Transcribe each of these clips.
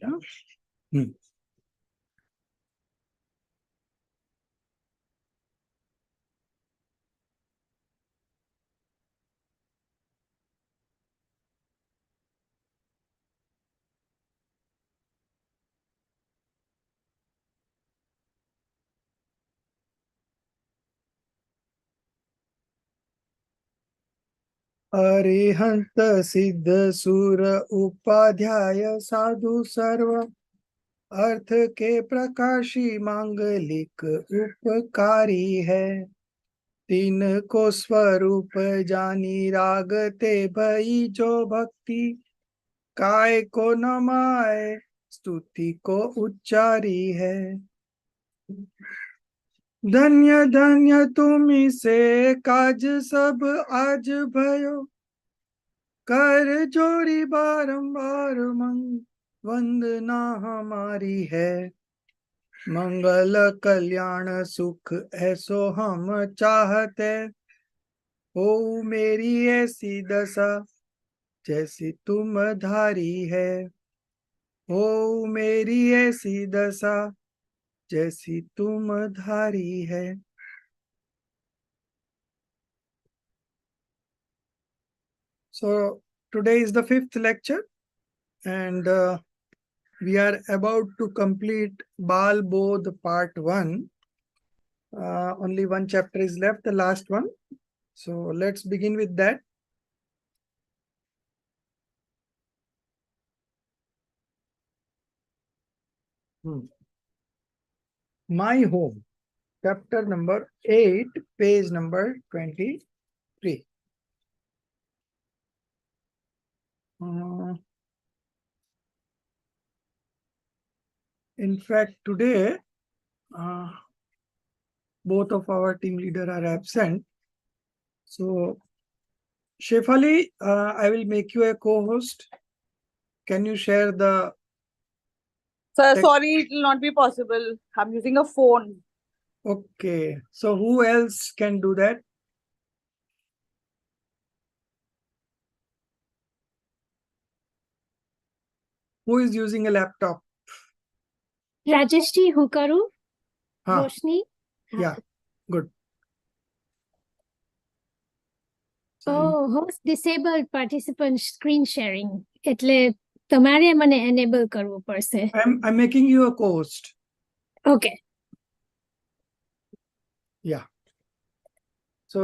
ना। अरिहंत सिद्ध सुर उपाध्याय साधु सर्व अर्थ के प्रकाशी मांगलिक उपकारी है। तीन को स्वरूप जानी रागते भई जो भक्ति काय को नमाए स्तुति को उच्चारी है। धन्य धन्य तुम्ही से काज सब आज भयो कर जोरी बारंबार वंदना हमारी है। मंगल कल्याण सुख ऐसो हम चाहते हो मेरी ऐसी दशा जैसी तुम धारी है। हो मेरी ऐसी दशा जैसी तुम धारी है। So today is the fifth lecture and we are about to complete Bal Bodh part 1. Only one chapter is left, the last one. So let's begin with that. My Home, chapter number 8, page number 23. In fact, today, both of our team leaders are absent. So, Shefali, I will make you a co-host. Can you share the... Sir, sorry, it will not be possible. I'm using a phone. Okay. So, who else can do that? Who is using a laptop? Rajesh ji, who karu? Roshni? Yeah, good. Oh, host disabled participant screen sharing. એટલે તમારે મને enable કરવું પડશે. I'm making you a co-host. Okay. Yeah. So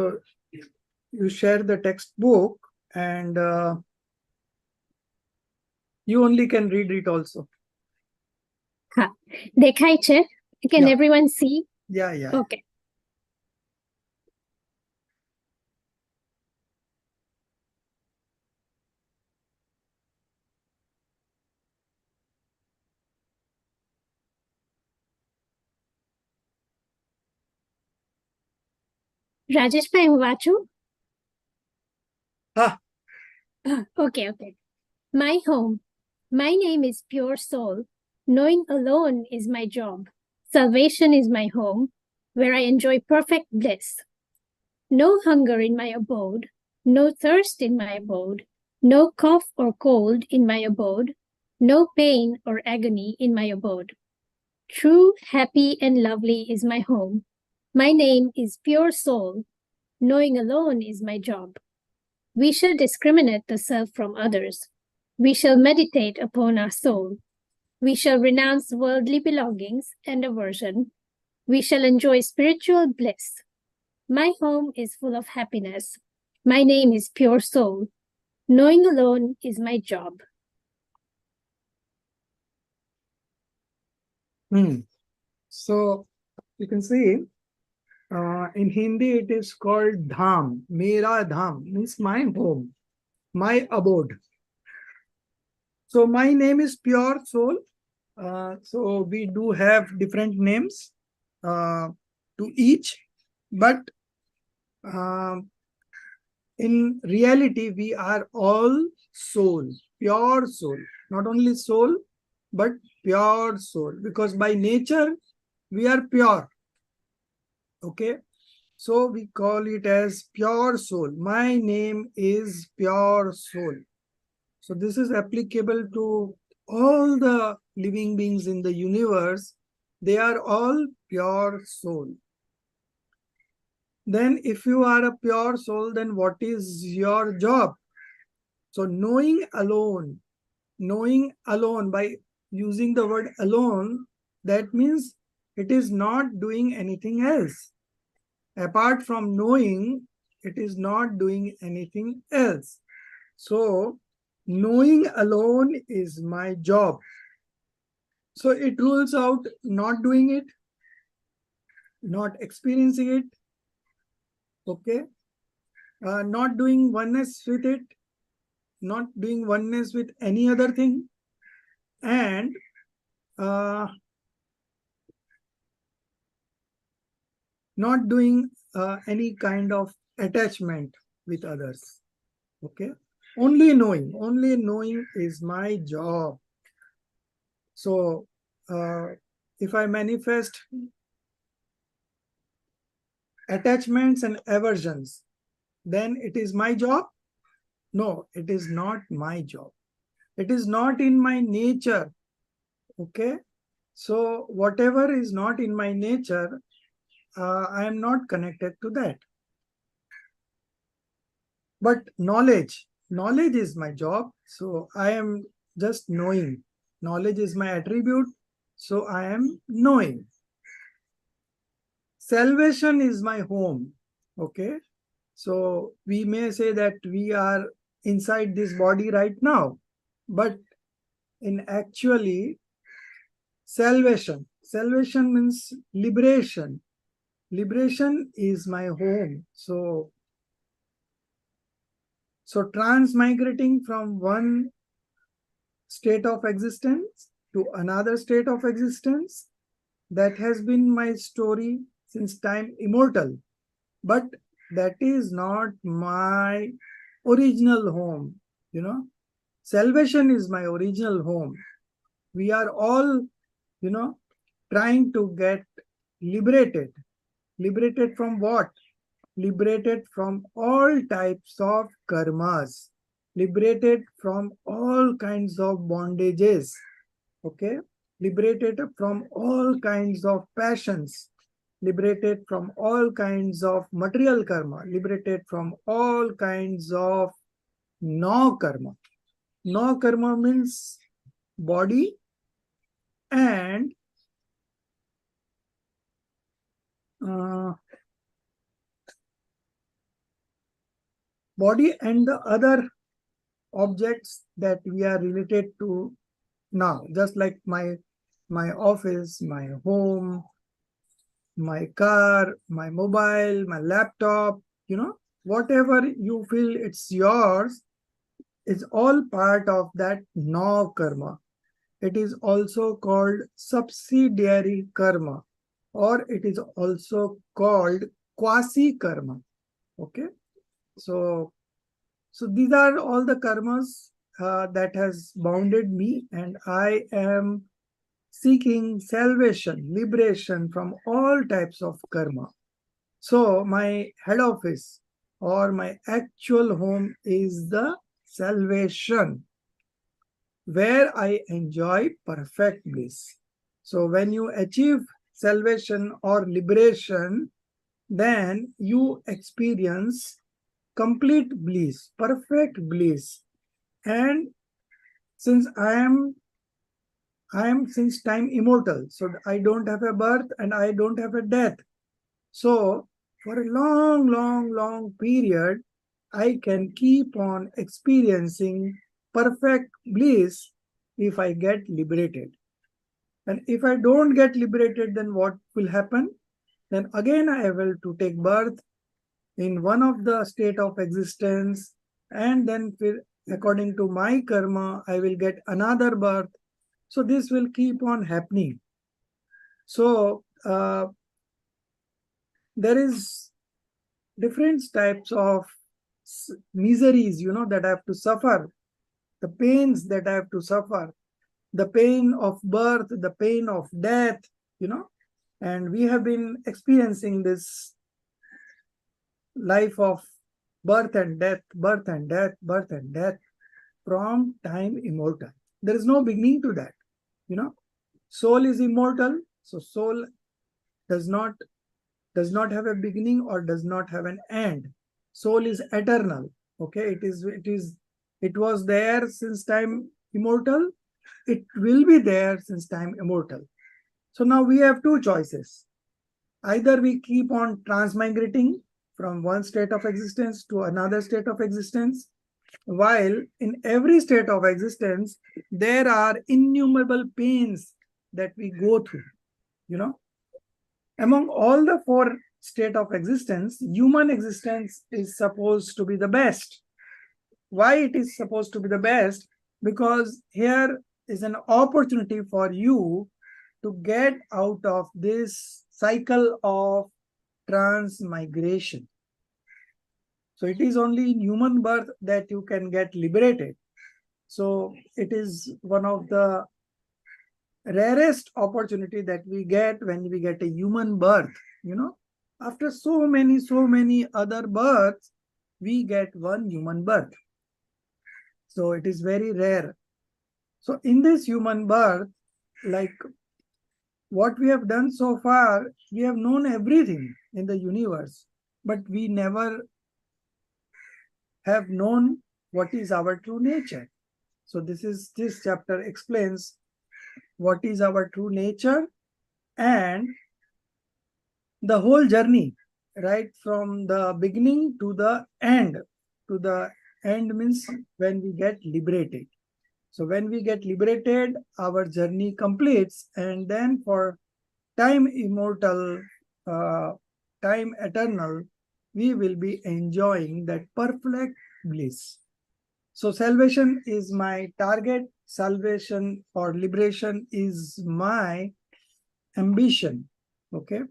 you share the textbook and you only can read it also. Ha. દેખાય છે? Can everyone see? Yeah. Okay. Rajesh bhai, હું વાંચું? Okay. My home. My name is Pure Soul. Knowing alone is my job. Salvation is my home, where I enjoy perfect bliss. No hunger in my abode, no thirst in my abode, no cough or cold in my abode, no pain or agony in my abode. True, happy, and lovely is my home. My name is Pure Soul. Knowing alone is my job. We shall discriminate the self from others. We shall meditate upon our soul. We shall renounce worldly belongings and aversion. We shall enjoy spiritual bliss. My home is full of happiness. My name is Pure Soul. Knowing alone is my job. So you can see in Hindi it is called Dham. Mera Dham means my home, my abode. So my name is Pure Soul. So we do have different names to each, but in reality we are all soul, pure soul, not only soul but pure soul, because by nature we are pure. Okay, so we call it as pure soul. My name is Pure Soul. So this is applicable to all the living beings in the universe, they are all pure soul. Then if you are a pure soul, then what is your job? So knowing alone by using the word alone, that means it is not doing anything else. Apart from knowing, it is not doing anything else. So knowing alone is my job. So it rules out not doing it, not experiencing it, okay, not doing oneness with it, not doing oneness with any other thing, and not doing any kind of attachment with others. Okay, only knowing is my job. So if I manifest attachments and aversions, then it is my job? No, it is not my job. It is not in my nature. Okay, so whatever is not in my nature, I am not connected to that. But knowledge is my job. So I am just knowing. Knowledge is my attribute. So I am knowing. Salvation is my home. Okay. So we may say that we are inside this body right now. But in actually, salvation means liberation. Liberation is my home. So transmigrating from one state of existence to another state of existence, that has been my story since time immortal. But that is not my original home. Salvation is my original home. We are all, trying to get liberated. Liberated from what? Liberated from all types of karmas, liberated from all kinds of bondages, okay, liberated from all kinds of passions, liberated from all kinds of material karma, liberated from all kinds of no karma. No karma means body and the other objects that we are related to now, just like my office, my home, my car, my mobile, my laptop, whatever you feel it's yours, is all part of that no karma. It is also called subsidiary karma, or it is also called quasi karma. Okay, so these are all the karmas that has bounded me, and I am seeking salvation, liberation from all types of karma. So my head office or my actual home is the salvation, where I enjoy perfect bliss. So when you achieve salvation or liberation, then you experience complete bliss, perfect bliss. And since I am since time immortal, so I don't have a birth and I don't have a death. So for a long period, I can keep on experiencing perfect bliss if I get liberated. And if I don't get liberated, then what will happen? Then again I will to take birth in one of the state of existence, and then according to my karma, I will get another birth. So this will keep on happening. So there is different types of miseries, that I have to suffer, the pains that I have to suffer, the pain of birth, the pain of death, and we have been experiencing this life of birth and death, birth and death, birth and death from time immortal. There is no beginning to that. Soul is immortal, so soul does not have a beginning or does not have an end. Soul is eternal. Okay, it was there since time immortal. It will be there since time immortal. So now we have two choices. Either we keep on transmigrating from one state of existence to another state of existence, while in every state of existence, there are innumerable pains that we go through. Among all the four state of existence, human existence is supposed to be the best. Why it is supposed to be the best? Because here is an opportunity for you to get out of this cycle of transmigration. So it is only in human birth that you can get liberated. So it is one of the rarest opportunity that we get when we get a human birth. After so many other births, we get one human birth. So it is very rare. So in this human birth, like what we have done so far, we have known everything in the universe, but we never have known what is our true nature. So this chapter explains what is our true nature and the whole journey, right from the beginning to the end. To the end means when we get liberated. So when we get liberated, our journey completes, and then for time immortal, time eternal, we will be enjoying that perfect bliss. So salvation is my target. Salvation or liberation is my ambition. Okay.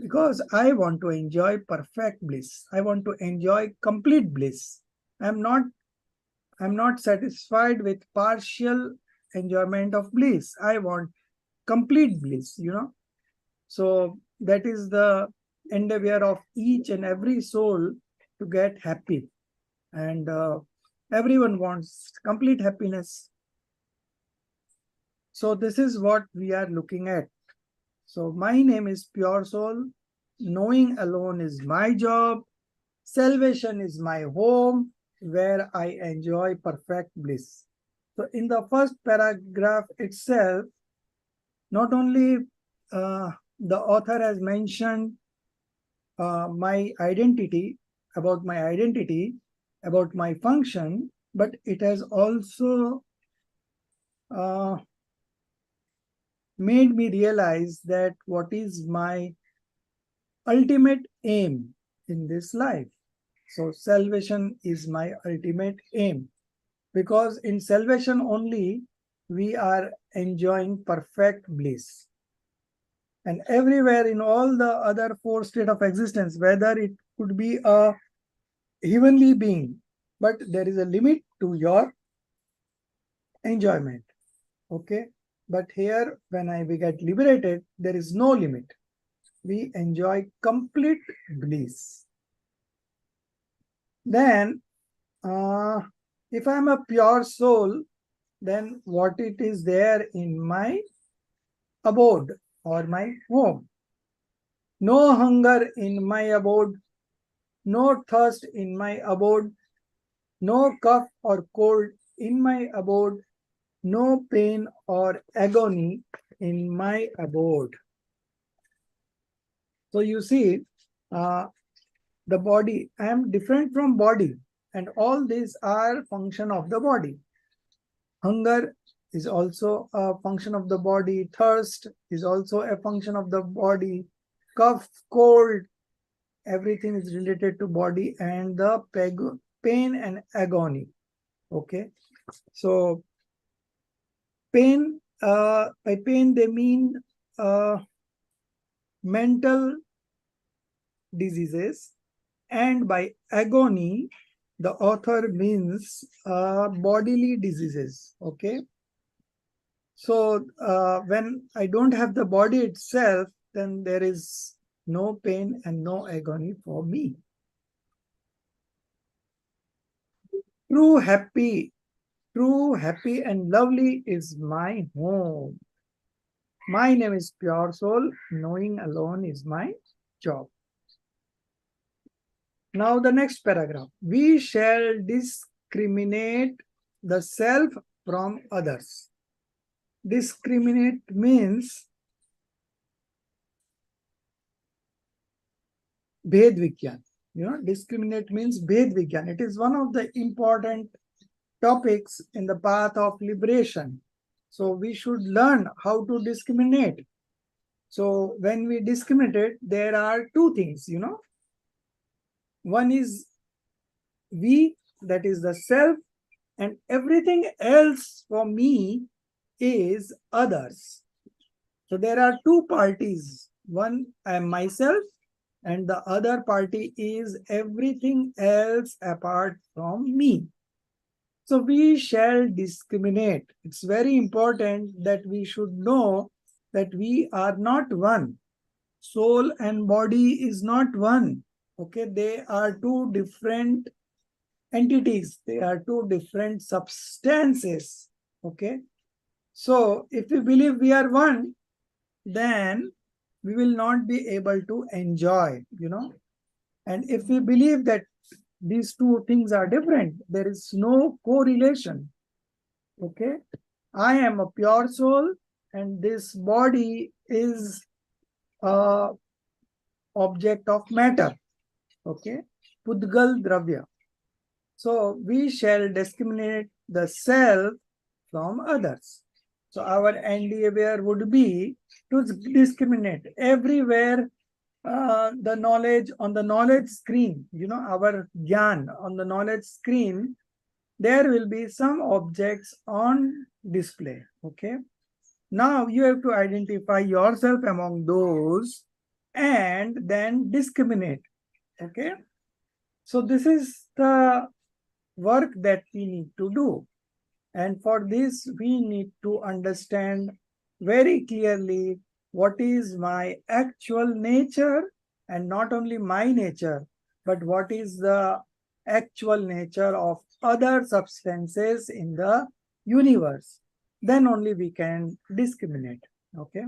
Because I want to enjoy perfect bliss. I want to enjoy complete bliss. I'm not satisfied with partial enjoyment of bliss. I want complete bliss, So that is the endeavor of each and every soul to get happy. And everyone wants complete happiness. So this is what we are looking at. So my name is Pure Soul. Knowing alone is my job. Salvation is my home, where I enjoy perfect bliss. So in the first paragraph itself, not only the author has mentioned my identity, about my function, but it has also made me realize that what is my ultimate aim in this life. So salvation is my ultimate aim, because in salvation only we are enjoying perfect bliss. And everywhere in all the other four states of existence, whether it could be a heavenly being, but there is a limit to your enjoyment. Okay. But here, when we get liberated, there is no limit. We enjoy complete bliss. Then, if I'm a pure soul, then what it is there in my abode or my home? No hunger in my abode, no thirst in my abode, no cough or cold in my abode, no pain or agony in my abode. So you see, the body, I am different from body, and all these are function of the body. Hunger is also a function of the body. Thirst is also a function of the body. Cough, cold, everything is related to body and the pain and agony. Okay. So pain, by pain they mean mental diseases, and by agony the author means bodily diseases. Okay. So when I don't have the body itself, then there is no pain and no agony for me. True happy true, happy, and lovely is my home. My name is Pure Soul. Knowing alone is my job. Now the next paragraph. We shall discriminate the self from others. Discriminate means Bhed Vigyan. Discriminate means Bhed Vigyan. It is one of the important topics in the path of liberation. So we should learn how to discriminate. So when we discriminate, there are two things, One is we, that is the self, and everything else for me is others. So there are two parties. One, I am myself, and the other party is everything else apart from me. So we shall discriminate. It's very important that we should know that we are not one. Soul and body is not one. Okay, they are two different entities. They are two different substances. Okay, so if we believe we are one, then we will not be able to enjoy, And if we believe that these two things are different, there is no correlation. Okay, I am a pure soul, and this body is a object of matter. Okay, Pudgal Dravya. So we shall discriminate the self from others. So our endeavor would be to discriminate everywhere. The knowledge on the knowledge screen, our gyan on the knowledge screen, there will be some objects on display. Okay, now you have to identify yourself among those and then discriminate. Okay, so this is the work that we need to do, and for this we need to understand very clearly what is my actual nature, and not only my nature, but what is the actual nature of other substances in the universe. Then only we can discriminate. Okay,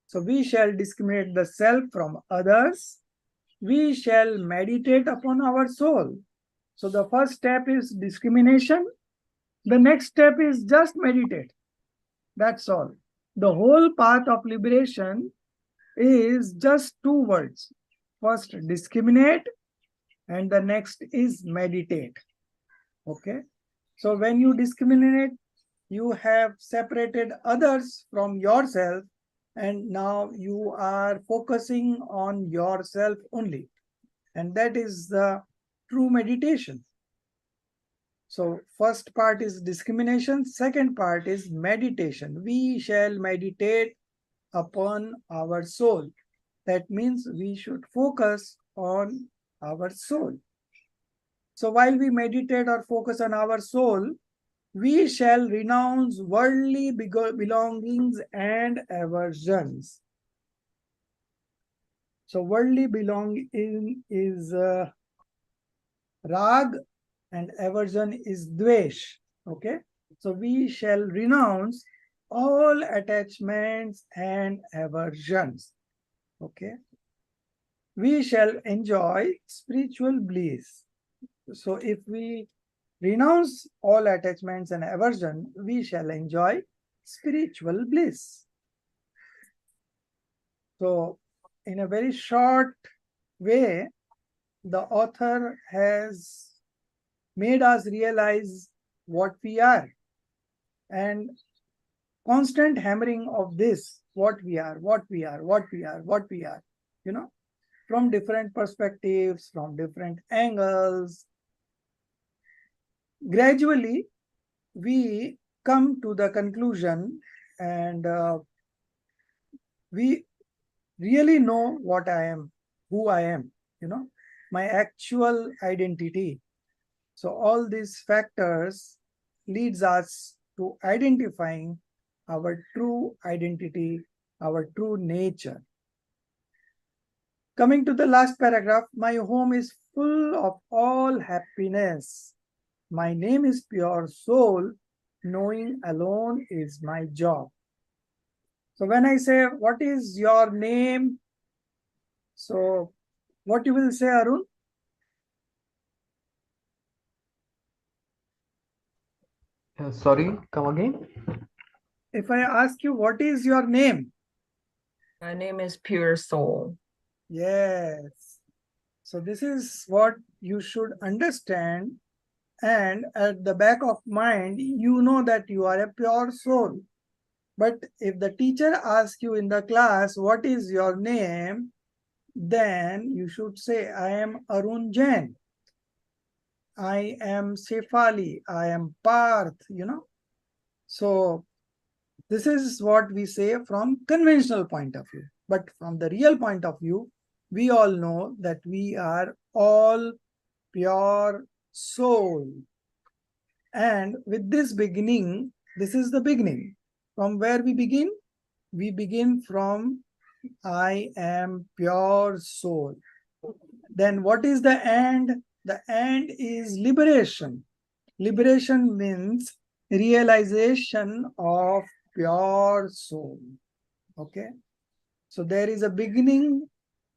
so we shall discriminate the self from others. We shall meditate upon our soul. So the first step is discrimination. The next step is just meditate. That's all. The whole path of liberation is just two words. First, discriminate, and the next is meditate. Okay. So when you discriminate, you have separated others from yourself, and now you are focusing on yourself only. And that is the true meditation. So first part is discrimination, second part is meditation. We shall meditate upon our soul. That means we should focus on our soul. So while we meditate or focus on our soul, we shall renounce worldly belongings and aversions. So worldly belonging is rag, and aversion is dvesh. Okay, so we shall renounce all attachments and aversions. Okay, we shall enjoy spiritual bliss. So if we renounce all attachments and aversion, we shall enjoy spiritual bliss. So in a very short way, the author has made us realize what we are, and constant hammering of this, what we are, what we are, what we are, what we are, from different perspectives, from different angles. Gradually, we come to the conclusion, and we really know what I am, who I am, my actual identity. So all these factors leads us to identifying our true identity, our true nature. Coming to the last paragraph, my home is full of all happiness. My name is Pure Soul. knowing alone is my job. So when I say, what is your name? So what you will say, Arun? Sorry, come again. If I ask you, what is your name? My name is Pure Soul. Yes. So this is what you should understand. And at the back of mind, you know that you are a pure soul. But if the teacher asks you in the class, what is your name? Then you should say, I am Arun Jain. I am Shefali. I am Parth, So this is what we say from conventional point of view. But from the real point of view, we all know that we are all pure soul. And with this beginning, this is the beginning. From where we begin? We begin from I am pure soul. Then what is the end? The end is liberation. Liberation means realization of pure soul. Okay. So there is a beginning,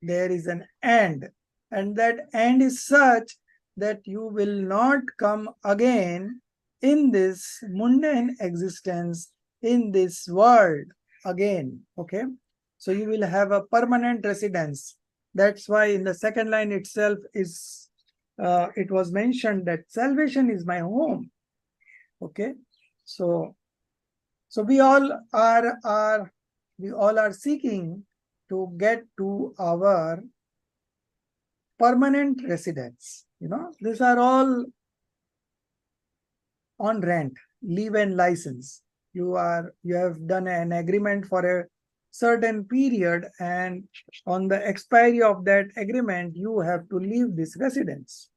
there is an end. And that end is such that you will not come again in this mundane existence, in this world again. Okay. So you will have a permanent residence. That's why in the second line itself is it was mentioned that salvation is my home. Okay. So we all are seeking to get to our permanent residence. These are all on rent, leave and license. You have done an agreement for a certain period, and on the expiry of that agreement, you have to leave this residence.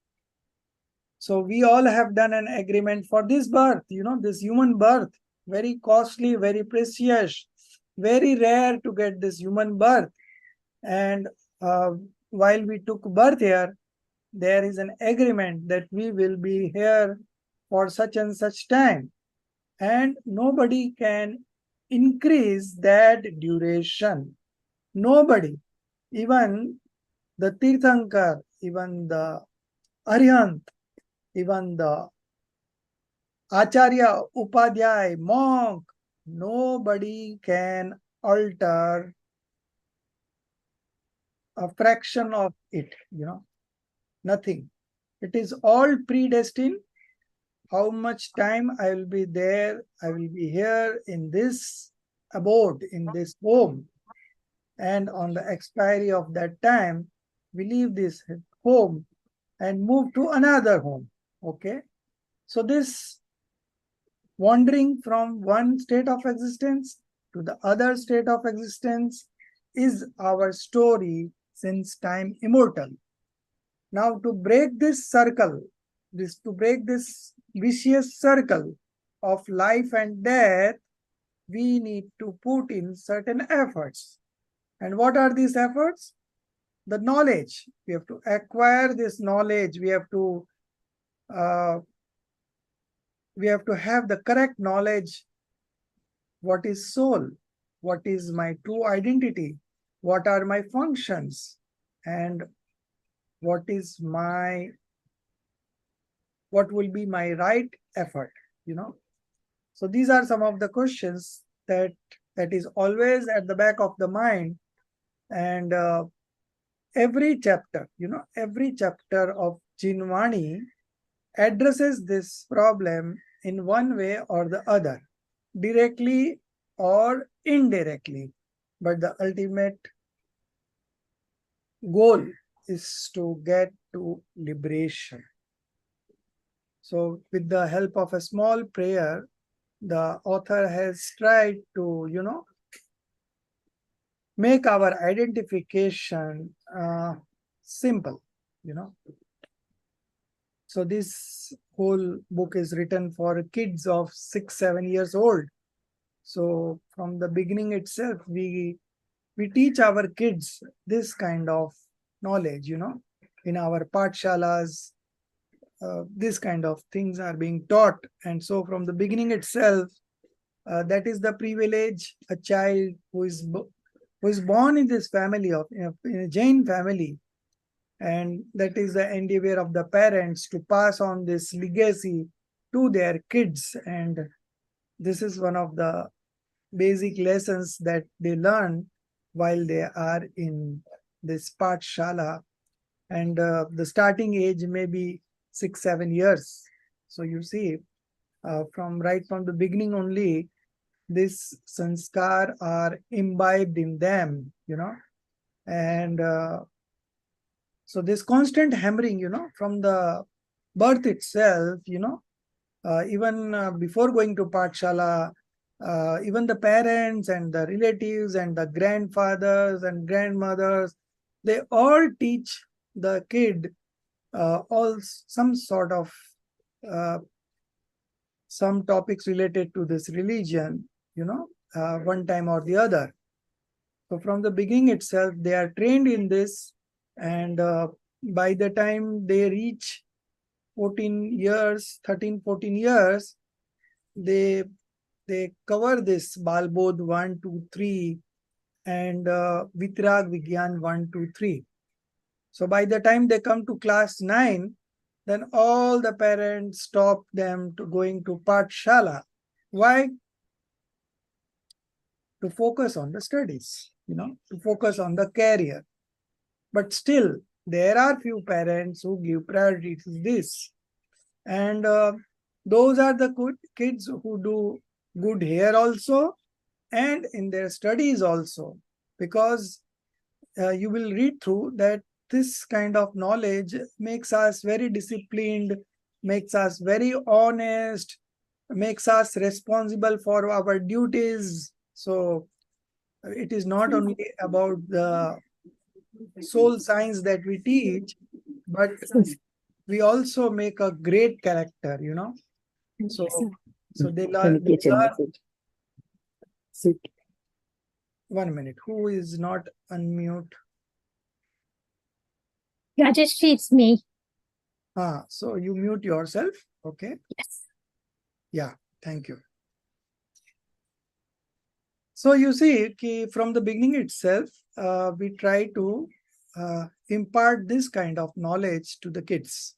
So we all have done an agreement for this birth, this human birth, very costly, very precious, very rare to get this human birth. And while we took birth here, there is an agreement that we will be here for such and such time. And nobody can increase that duration. Nobody, even the Tirthankar, even the Arihant, even the Acharya, Upadhyay, monk, nobody can alter a fraction of it, nothing. It is all predestined. How much time I will be there, I will be here in this abode, in this home. And on the expiry of that time, we leave this home and move to another home. Okay. So this wandering from one state of existence to the other state of existence is our story since time immortal. Now to break this circle, to break this vicious circle of life and death, we need to put in certain efforts. And what are these efforts? The knowledge. We have to acquire this knowledge. We have to have the correct knowledge. What is soul? What is my true identity? What are my functions? And what will be my right effort? So these are some of the questions that is always at the back of the mind. And every chapter of Jinwani addresses this problem in one way or the other, directly or indirectly. But the ultimate goal is to get to liberation. So with the help of a small prayer, the author has tried to, make our identification simple, So this whole book is written for kids of 6-7 years old. So from the beginning itself, we teach our kids this kind of knowledge, in our pathshalas, this kind of things are being taught. And so from the beginning itself, that is the privilege a child who is born in this family of in a Jain family, and that is the endeavor of the parents to pass on this legacy to their kids. And this is one of the basic lessons that they learn while they are in this Pathshala. And the starting age may be 6-7 years. So you see, from right from the beginning only, this sanskar are imbibed in them, and so this constant hammering, from the birth itself, even before going to Pathshala, even the parents and the relatives and the grandfathers and grandmothers, they all teach the kid all some sort of some topics related to this religion, one time or the other. So from the beginning itself, they are trained in this, and by the time they reach 14 years, 13, 14 years, they cover this Balbodh 1, 2, 3 and Vitrag Vigyan 1, 2, 3. So by the time they come to class 9, then all the parents stop them to going to Pathshala. Why? To focus on the studies, to focus on the career. But still, there are few parents who give priority to this. And those are the good kids who do good here also and in their studies also. Because you will read through that this kind of knowledge makes us very disciplined, makes us very honest, makes us responsible for our duties. So it is not only about the soul science that we teach, but we also make a great character, So they learn. One minute. Who is not unmute? Rajeshri, it's me. So you mute yourself. Okay. Yes. Yeah. Thank you. So you see, from the beginning itself, we try to impart this kind of knowledge to the kids.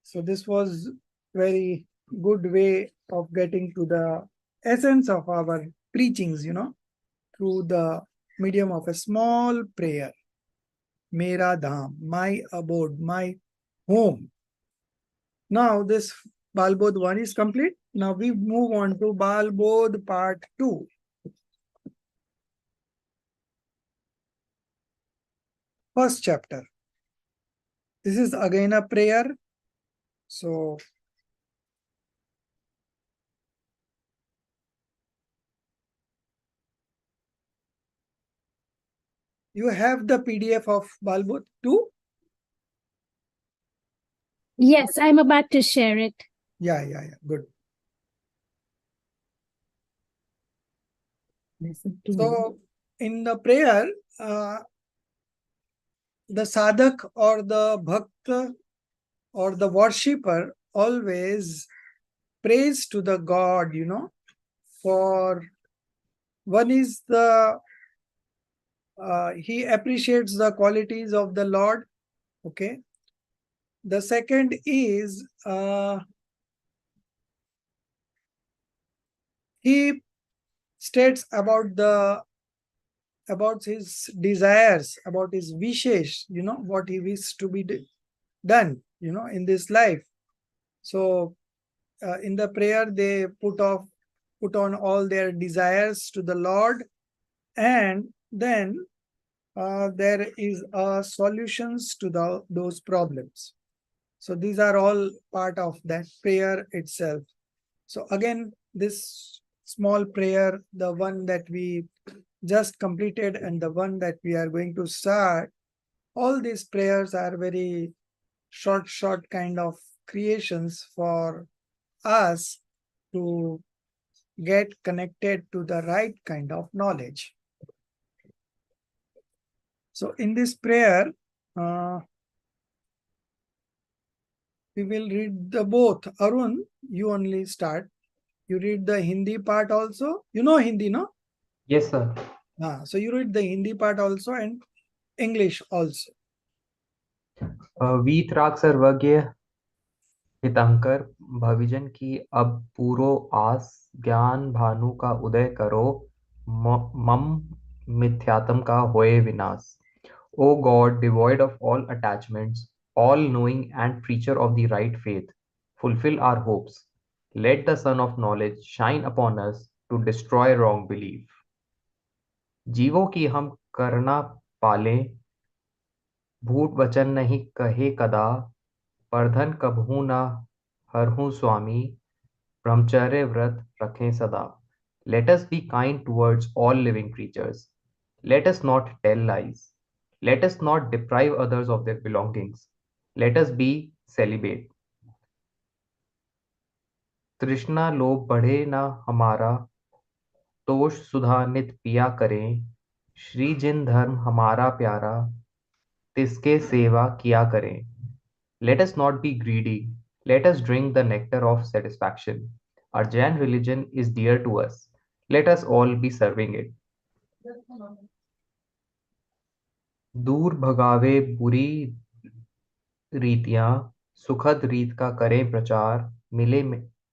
So this was very good way of getting to the essence of our preachings, through the medium of a small prayer. Mera dham, my abode, my home. Now this Balbodh 1 is complete. Now we move on to Balbodh part 2. First chapter. This is again a prayer. So you have the PDF of Balbodh 2? Yes, I'm about to share it. Yeah. Good. So in the prayer, the sadhak or the bhakta or the worshipper always prays to the God, for one is the he appreciates the qualities of the Lord. Okay. The second is he states about his desires, about his wishes, what he wishes to be done, in this life. So in the prayer, they put on all their desires to the Lord, and then there is solutions to those problems. So these are all part of that prayer itself. So again, this small prayer, the one that we just completed and the one that we are going to start, all these prayers are very short kind of creations for us to get connected to the right kind of knowledge. So in this prayer, We will read the both. Arun, you only start. You read the Hindi part also. You know Hindi, no? Yes, sir. So you read the Hindi part also and English also. वीतराग सर्वज्ञ हितंकर भविजन की अब पूरो आस ज्ञान भानु का उदय करो मम मिथ्यात्म का होए विनाश. O God, devoid of all attachments, all knowing and preacher of the right faith, fulfill our hopes. Let the sun of knowledge shine upon us to destroy wrong belief. जीवों की हम करना पालें, भूत वचन नहीं कहे कदा, परधन कबहू न हरहूं स्वामी, ब्रह्मचर्य व्रत रखें सदा. Let us be kind towards all living creatures. Let us not tell lies. Let us not deprive others of their belongings. Let us be celibate. तृष्णा लोभ बढ़े न हमारा, तोष सुधा नित पिया करें. श्री जिन धर्म हमारा प्यारा, तिसके सेवा किया करें. Let us not be greedy. Let us drink the nectar of satisfaction. Our Jain religion is dear to us. Let us all be serving it. दूर भगावे बुरी रीतियां, सुखद रीत का करें प्रचार.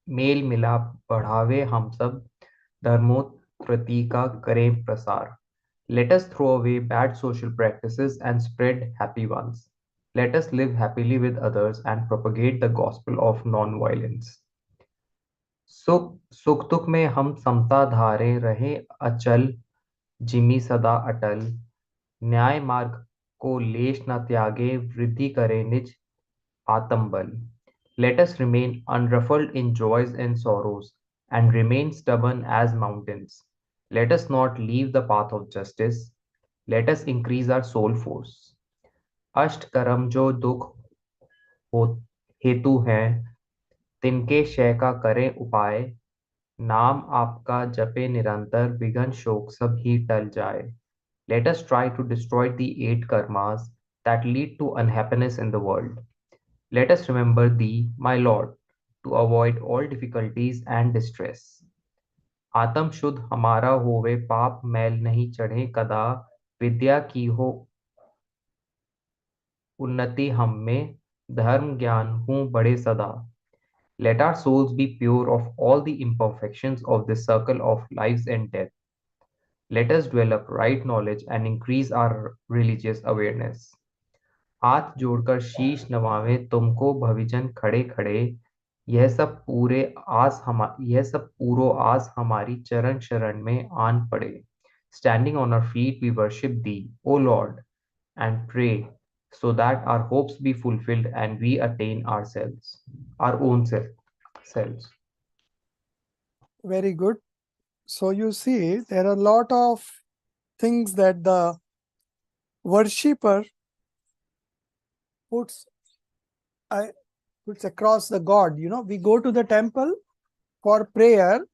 मेल मिलाप बढ़ावे हम सब, धर्मोन्नति का करें प्रसार. Let us throw away bad social practices and spread happy ones. Let us live happily with others and propagate the gospel of non-violence. सुख दुख में हम समता धारे रहे अचल, जिमी सदा अटल. न्याय मार्ग को लेश न त्यागे, वृद्धि करे निज आत्मबल. Let us remain unruffled in joys and sorrows and remain stubborn as mountains. Let us not leave the path of justice. Let us increase our soul force. अष्ट कर्म जो दुख हो हेतु हैं, तिनके क्षय का करें उपाय. नाम आपका जपे निरंतर, विघ्न शोक सब ही टल जाए. Let us try to destroy the 8 karmas that lead to unhappiness in the world. Let us remember Thee, my Lord, to avoid all difficulties and distress. आत्म शुद्ध हमारा होवे, पाप मैल नहीं चढ़े कदा. विद्या की हो उन्नति हम में, धर्म ज्ञान हूँ बड़े सदा. Let our souls be pure of all the imperfections of this circle of lives and death. Let us develop right knowledge and increase our religious awareness. हाथ जोड़कर शीश नवावें तुमको भविजन खड़े खड़े. यह सब पूरो आस हमारी चरण शरण में आन पड़े. Standing on our feet we worship Thee, O Lord, and pray so that our hopes be fulfilled and we attain our own selves. Very good. So you see, there are a lot of things that the worshipper puts across the God. You know, we go to the temple for prayer.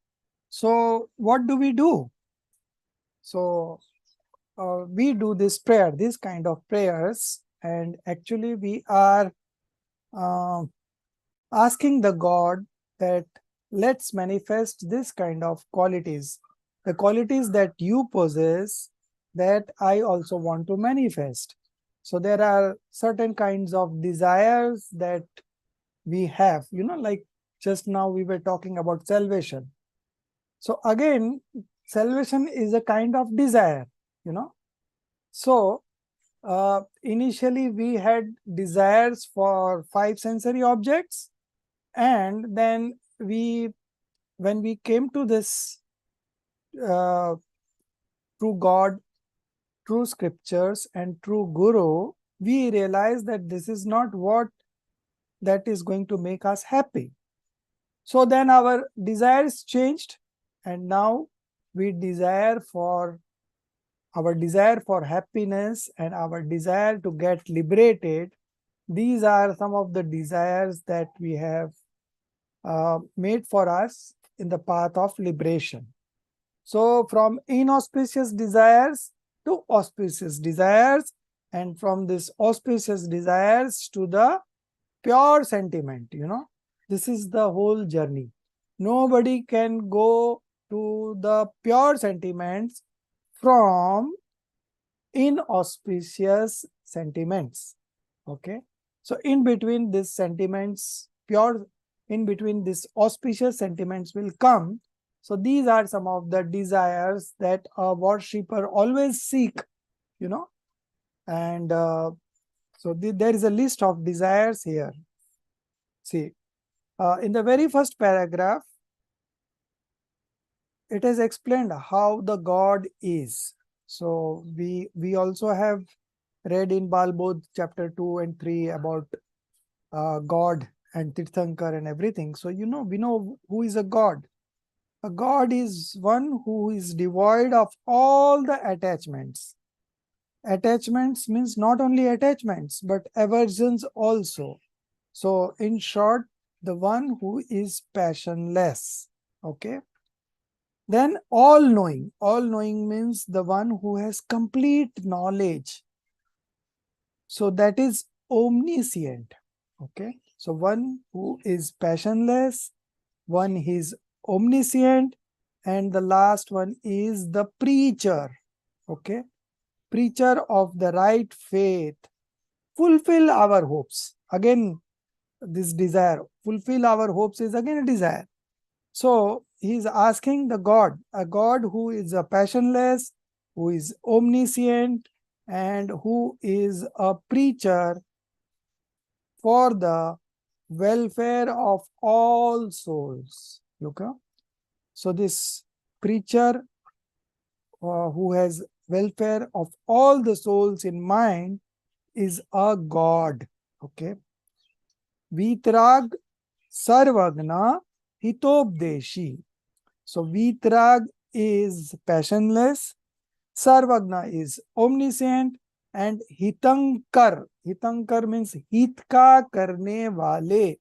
So what do? So we do this prayer, this kind of prayers, and actually we are asking the God that let's manifest this kind of qualities, the qualities that you possess, that I also want to manifest. So there are certain kinds of desires that we have, you know, like just now we were talking about salvation. So again, salvation is a kind of desire, you know. So initially we had desires for 5 sensory objects, and then when we came to this true God, true scriptures, and true Guru, we realized that this is not what that is going to make us happy. So then our desires changed, and now we desire for our desire for happiness and our desire to get liberated. These are some of the desires that we have made for us in the path of liberation. So from inauspicious desires to auspicious desires, and from this auspicious desires to the pure sentiment, this is the whole journey. Nobody can go to the pure sentiments from inauspicious sentiments. Okay. So in between these sentiments, in between these auspicious sentiments will come. So these are some of the desires that a worshipper always seek, and so there is a list of desires here. See, in the very first paragraph, it is explained how the God is. So we also have read in Balbodh chapter 2 and 3 about God and Tirthankar and everything. So we know who is a God. A God is one who is devoid of all the attachments. Attachments means not only attachments but aversions also. So in short, the one who is passionless. Okay. Then all-knowing. All-knowing means the one who has complete knowledge. So that is omniscient. Okay. So one who is passionless, one is omniscient, and the last one is the preacher. Okay. Preacher of the right faith. Fulfill our hopes. Again, this desire. Fulfill our hopes is again a desire. So he is asking the God, a God who is a passionless, who is omniscient, and who is a preacher for the welfare of all souls. Look, so this preacher who has welfare of all the souls in mind is a God. Okay. Vitrag Sarvagna Hitopdeshi. So Vitrag is passionless, Sarvagna is omniscient, and Hitankar. Hitankar means hit ka karne wale.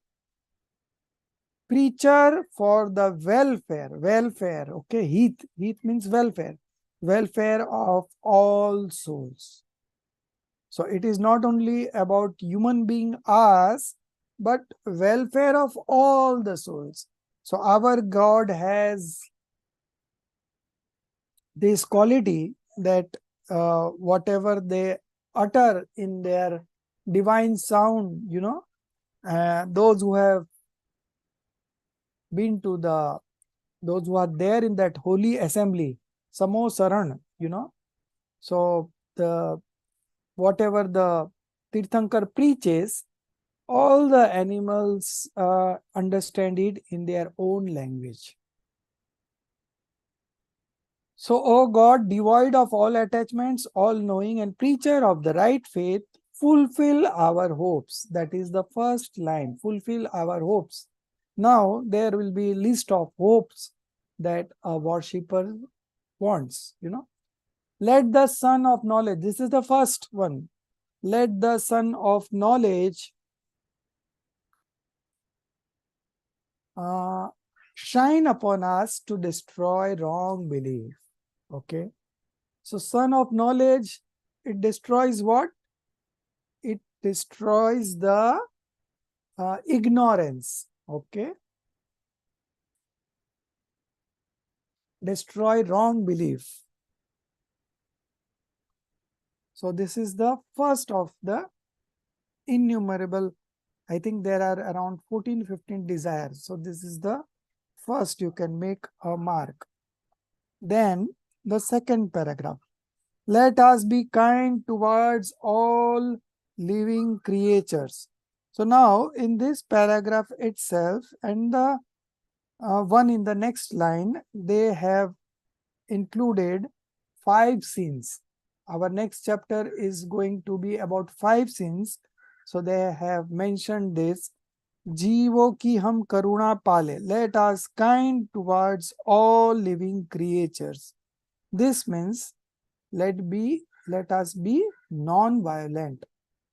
Preacher for the welfare. Welfare. Okay. Hit means welfare. Welfare of all souls. So it is not only about human being us, but welfare of all the souls. So our God has this quality that whatever they utter in their divine sound, those who have been to those who are there in that holy assembly, Samo Saran, so whatever the Tirthankar preaches, all the animals understand it in their own language. So, O God, devoid of all attachments, all-knowing and preacher of the right faith, fulfill our hopes. That is the first line, fulfill our hopes. Now, there will be a list of hopes that a worshipper wants, Let the sun of knowledge, this is the first one. Let the sun of knowledge shine upon us to destroy wrong belief. Okay. So sun of knowledge, it destroys what? It destroys the ignorance. Okay. Destroy wrong belief. So this is the first of the innumerable. I think there are around 14-15 desires. So this is the first you can make a mark. Then the second paragraph. Let us be kind towards all living creatures. So now in this paragraph itself and the one in the next line, they have included 5 sins. Our next chapter is going to be about 5 sins. So they have mentioned this. Jeevo ki hum karuna pale. Let us kind towards all living creatures. This means let us be non-violent.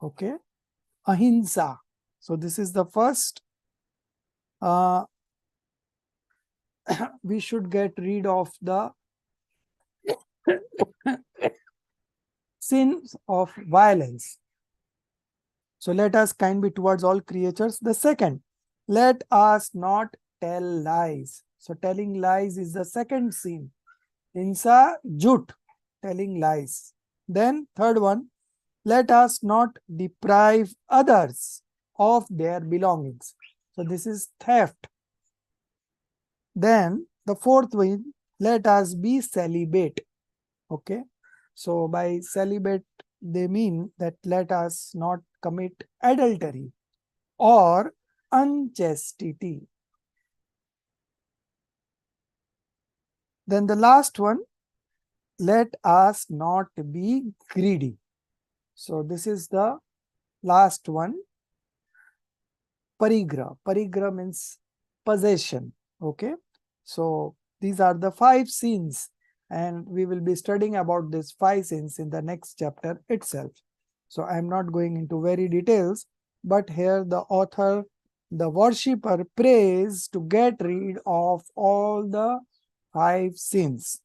Okay. Ahimsa. So this is the first. We should get rid of the sins of violence. So let us kind be towards all creatures. The second, let us not tell lies. So telling lies is the second scene. Hinsa jut, telling lies. Then third one, let us not deprive others of their belongings. So this is theft. Then the fourth one, let us be celibate. Okay. So by celibate, they mean that let us not commit adultery or unchastity. Then the last one, let us not be greedy. So this is the last one. Parigra. Parigra means possession. Okay. So these are the 5 sins, and we will be studying about these 5 sins in the next chapter itself. So I am not going into very details, but here the author, the worshipper, prays to get rid of all the 5 sins.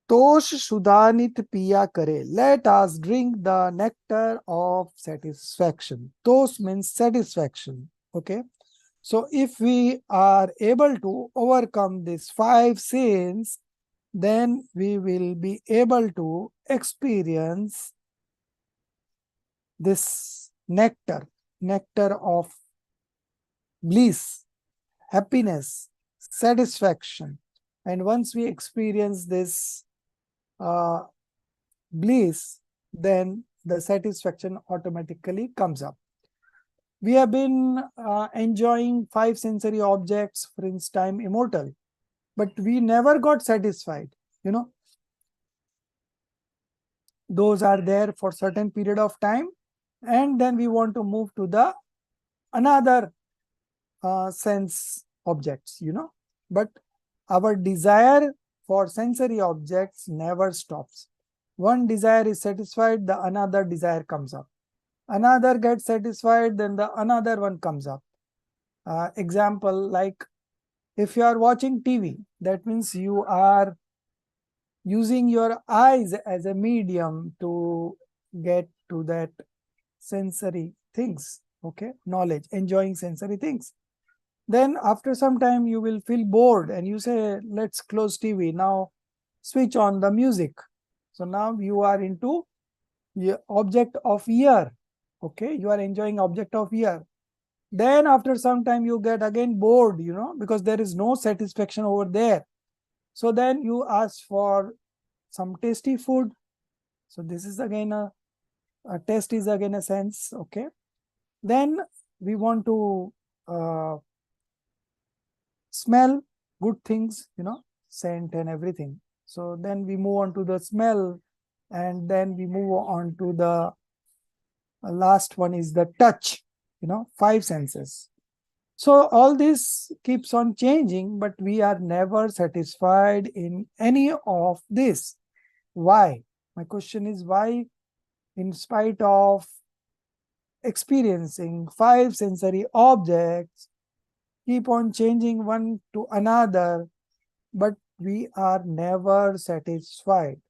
Tosh Sudhanit Piya Kare. Let us drink the nectar of satisfaction. Tosh means satisfaction. Okay. So if we are able to overcome these 5 sins, then we will be able to experience this nectar of bliss, happiness, satisfaction. And once we experience this bliss, then the satisfaction automatically comes up. We have been enjoying 5 sensory objects since time immortal, but we never got satisfied. You know, those are there for certain period of time, and then we want to move to the another sense objects, you know, but our desire for sensory objects never stops. One desire is satisfied, the another desire comes up. Another gets satisfied, then the another one comes up. Example, like if you are watching TV, that means you are using your eyes as a medium to get to that sensory things, okay, knowledge, enjoying sensory things. Then after some time you will feel bored and you say, let's close TV, now switch on the music. So now you are into the object of ear, okay, you are enjoying object of ear. Then after some time you get again bored, you know, because there is no satisfaction over there. So then you ask for some tasty food. So this is again a taste is again a sense, okay. Then we want to smell good things, you know, scent and everything. So then we move on to the smell, and then we move on to the last one is the touch, you know, 5 senses. So all this keeps on changing, but we are never satisfied in any of this. Why? My question is why, in spite of experiencing 5 sensory objects, keep on changing one to another, but we are never satisfied.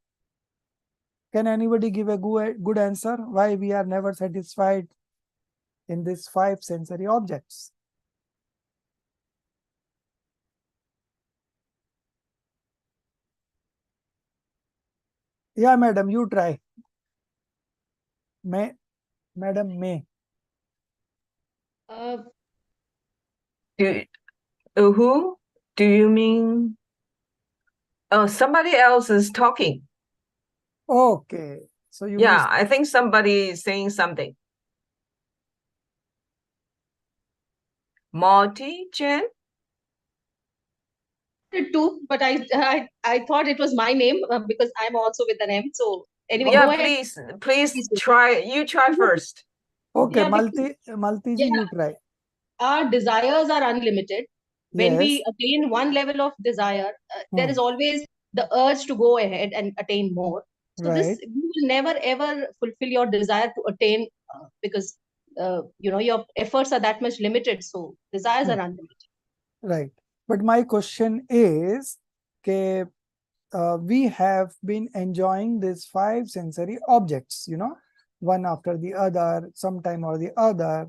Can anybody give a good answer why we are never satisfied in these 5 sensory objects? Yeah, madam, you try. Madam May. Do, who? Do you mean? Oh, somebody else is talking. Okay. So you Yeah, missed. I think somebody is saying something. Marty, Jen? It too, but I thought it was my name because I'm also with an M. So anyway, Yeah, go ahead. please try. You try first. Okay, Yeah, because Malti ji, yeah, you try. our desires are unlimited. When Yes. we attain one level of desire, there is always the urge to go ahead and attain more. So this Right. you will never ever fulfill your desire to attain because you know your efforts are that much limited. So desires are unlimited. Right. But my question is, okay, we have been enjoying these 5 sensory objects, you know, one after the other, sometime or the other.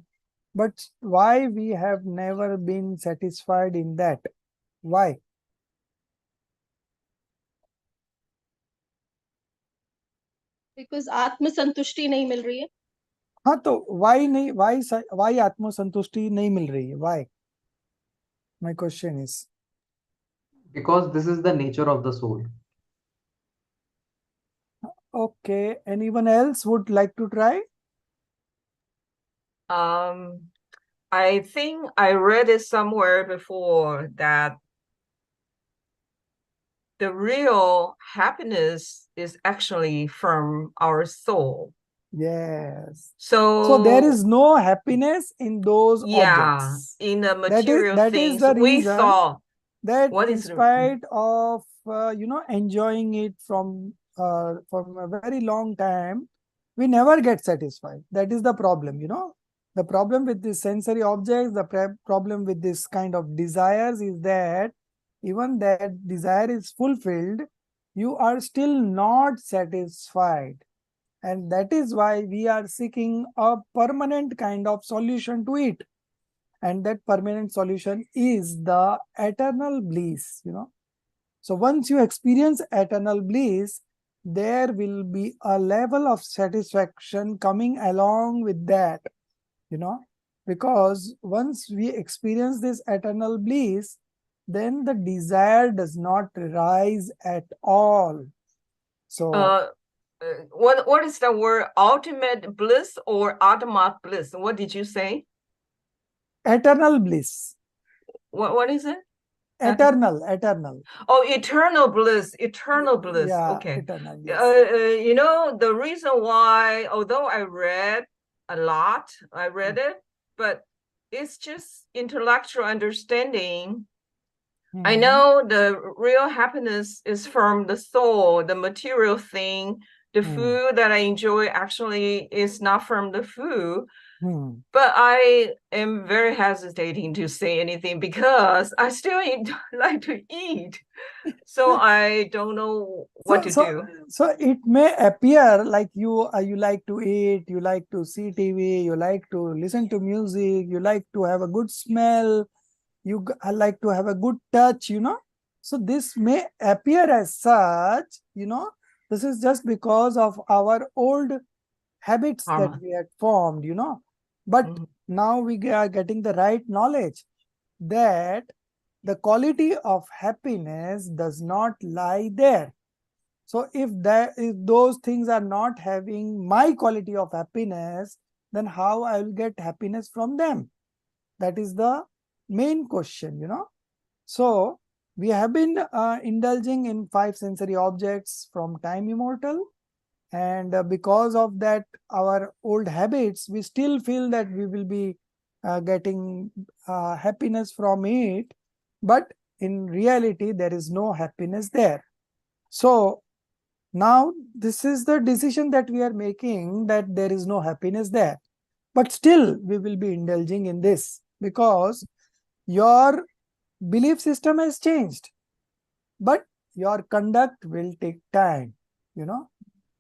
But why we have never been satisfied in that? Why? Because आत्म संतुष्टि नहीं मिल रही है. हाँ तो why नहीं, why आत्म संतुष्टि नहीं मिल रही है? Why? My question is. Because this is the nature of the soul. Okay, anyone else would like to try? I think I read it somewhere before that the real happiness is actually from our soul. Yes. So, So there is no happiness in those yeah, objects. in the That is material things the we reason saw. that What in is the- spite of enjoying it from a very long time, we never get satisfied. That is the problem. The problem with these sensory objects, the problem with this kind of desires is that even that desire is fulfilled, you are still not satisfied. And that is why we are seeking a permanent kind of solution to it. And that permanent solution is the eternal bliss. So once you experience eternal bliss, there will be a level of satisfaction coming along with that. Because once we experience this eternal bliss, then the desire does not rise at all. So what is the word? Ultimate bliss or ultimate bliss? What did you say? eternal bliss. What is it? Eternal. Oh, eternal bliss. Yeah, Okay. eternal. Yes. The reason why, although I read a lot, it, but it's just intellectual understanding. I know the real happiness is from the soul, the material thing. The food that I enjoy actually is not from the food. But I am very hesitating to say anything because I still like to eat. So I don't know what to do. So it may appear like you like to eat, you like to see TV, you like to listen to music, you like to have a good smell, you like to have a good touch. So this may appear as such. This is just because of our old habits that we had formed. But now we are getting the right knowledge that the quality of happiness does not lie there. So if those things are not having my quality of happiness, then how I will get happiness from them? That is the main question. So we have been indulging in 5 sensory objects from time immortal. And because of that, our old habits, we still feel that we will be getting happiness from it. But in reality, there is no happiness there. So now this is the decision that we are making, that there is no happiness there. But still, we will be indulging in this because your belief system has changed. But your conduct will take time.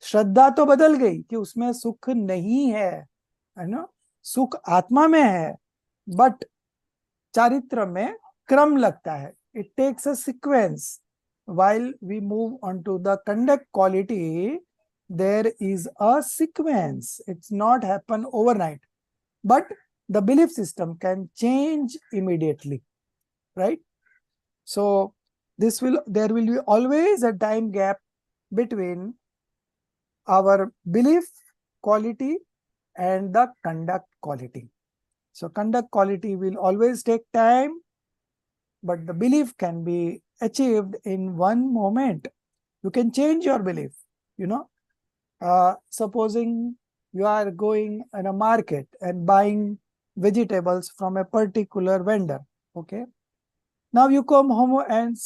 श्रद्धा तो बदल गई कि उसमें सुख नहीं है ना, सुख आत्मा में है, बट चारित्र में क्रम लगता है. It takes a sequence. While we move on to the conduct quality, there is a sequence. It's not happen overnight, but the belief system can change immediately, right? So there will be always a time gap between our belief quality and the conduct quality. So conduct quality will always take time, but the belief can be achieved in one moment. You can change your belief. Supposing you are going in a market and buying vegetables from a particular vendor. Okay. Now you come home and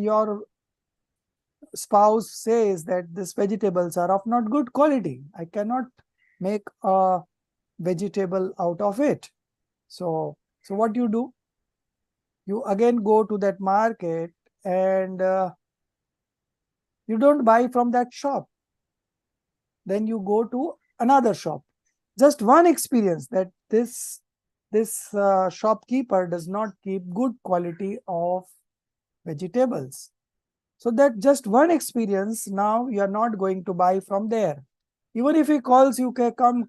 your spouse says that these vegetables are of not good quality. I cannot make a vegetable out of it. So what do? You again go to that market and you don't buy from that shop. Then you go to another shop. Just one experience that this shopkeeper does not keep good quality of vegetables. So that just one experience, now you are not going to buy from there. Even if he calls you, okay, come,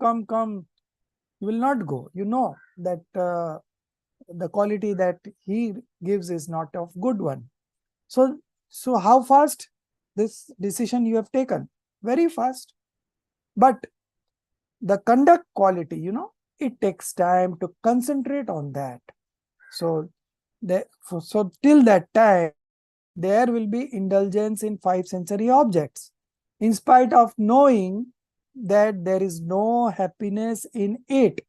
you will not go. You know that the quality that he gives is not of good one. So how fast this decision you have taken? Very fast. But the conduct quality, it takes time to concentrate on that. So till that time, there will be indulgence in five sensory objects, in spite of knowing that there is no happiness in it.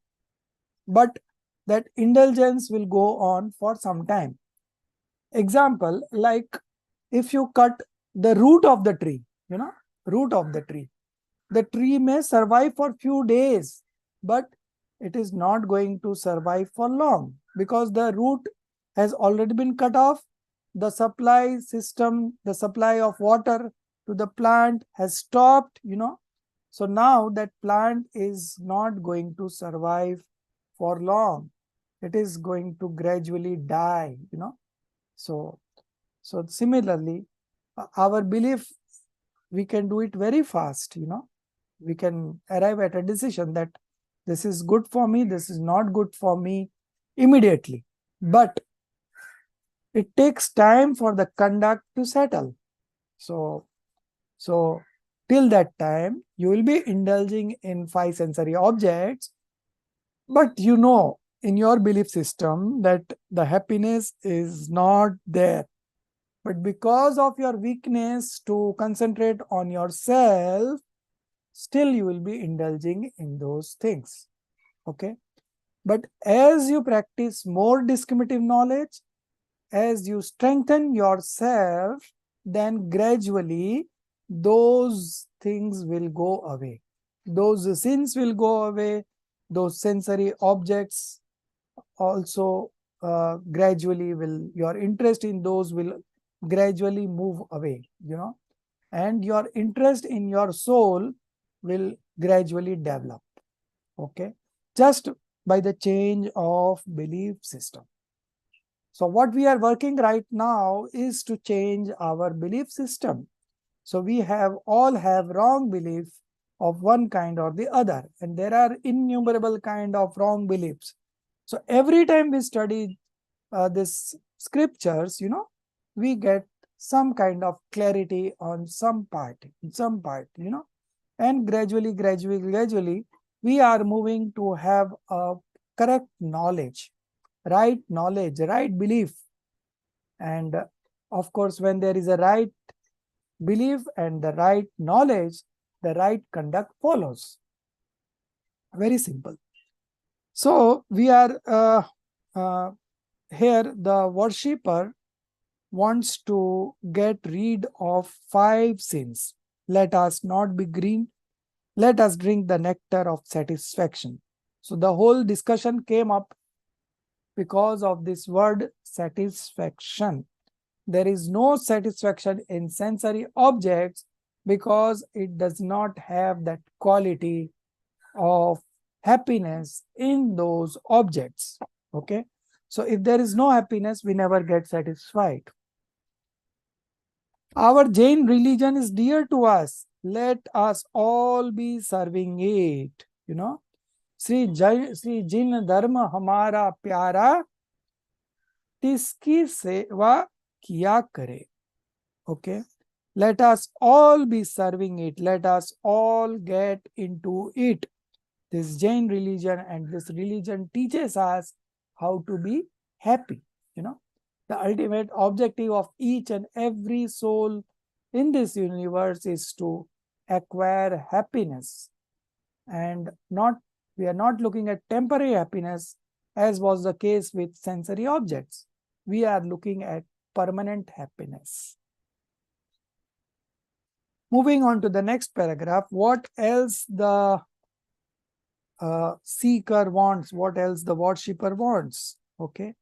But that indulgence will go on for some time. Example, like if you cut the root of the tree, root of the tree may survive for few days, but it is not going to survive for long because the root has already been cut off. The supply system, the supply of water to the plant has stopped, So now that plant is not going to survive for long. It is going to gradually die, So similarly, our belief, we can do it very fast, We can arrive at a decision that this is good for me, this is not good for me immediately. But it takes time for the conduct to settle. So till that time, you will be indulging in five sensory objects, but in your belief system that the happiness is not there. But because of your weakness to concentrate on yourself, still you will be indulging in those things. Okay. But as you practice more discriminative knowledge, as you strengthen yourself, then gradually those things will go away. Those sins will go away. Those sensory objects also gradually your interest in those will gradually move away, and your interest in your soul will gradually develop. Okay. Just by the change of belief system. So what we are working right now is to change our belief system. So we all have wrong belief of one kind or the other, and there are innumerable kind of wrong beliefs. So every time we study this scriptures, we get some kind of clarity on some part, and gradually, we are moving to have a correct knowledge, right belief. And of course, when there is a right belief and the right knowledge, the right conduct follows. Very simple. So we are here, the worshipper wants to get rid of 5 sins. Let us not be green. Let us drink the nectar of satisfaction. So the whole discussion came up because of this word satisfaction. There is no satisfaction in sensory objects because it does not have that quality of happiness in those objects. Okay. So if there is no happiness, we never get satisfied. Our Jain religion is dear to us. Let us all be serving it. Sri Jain Dharma hamara pyara, tiski seva kiya kare. Okay. Let us all be serving it. Let us all get into it. This Jain religion and this religion teaches us how to be happy. The ultimate objective of each and every soul in this universe is to acquire happiness. And we are not looking at temporary happiness as was the case with sensory objects. We are looking at permanent happiness. Moving on to the next paragraph, what else the seeker wants, what else the worshipper wants. Okay.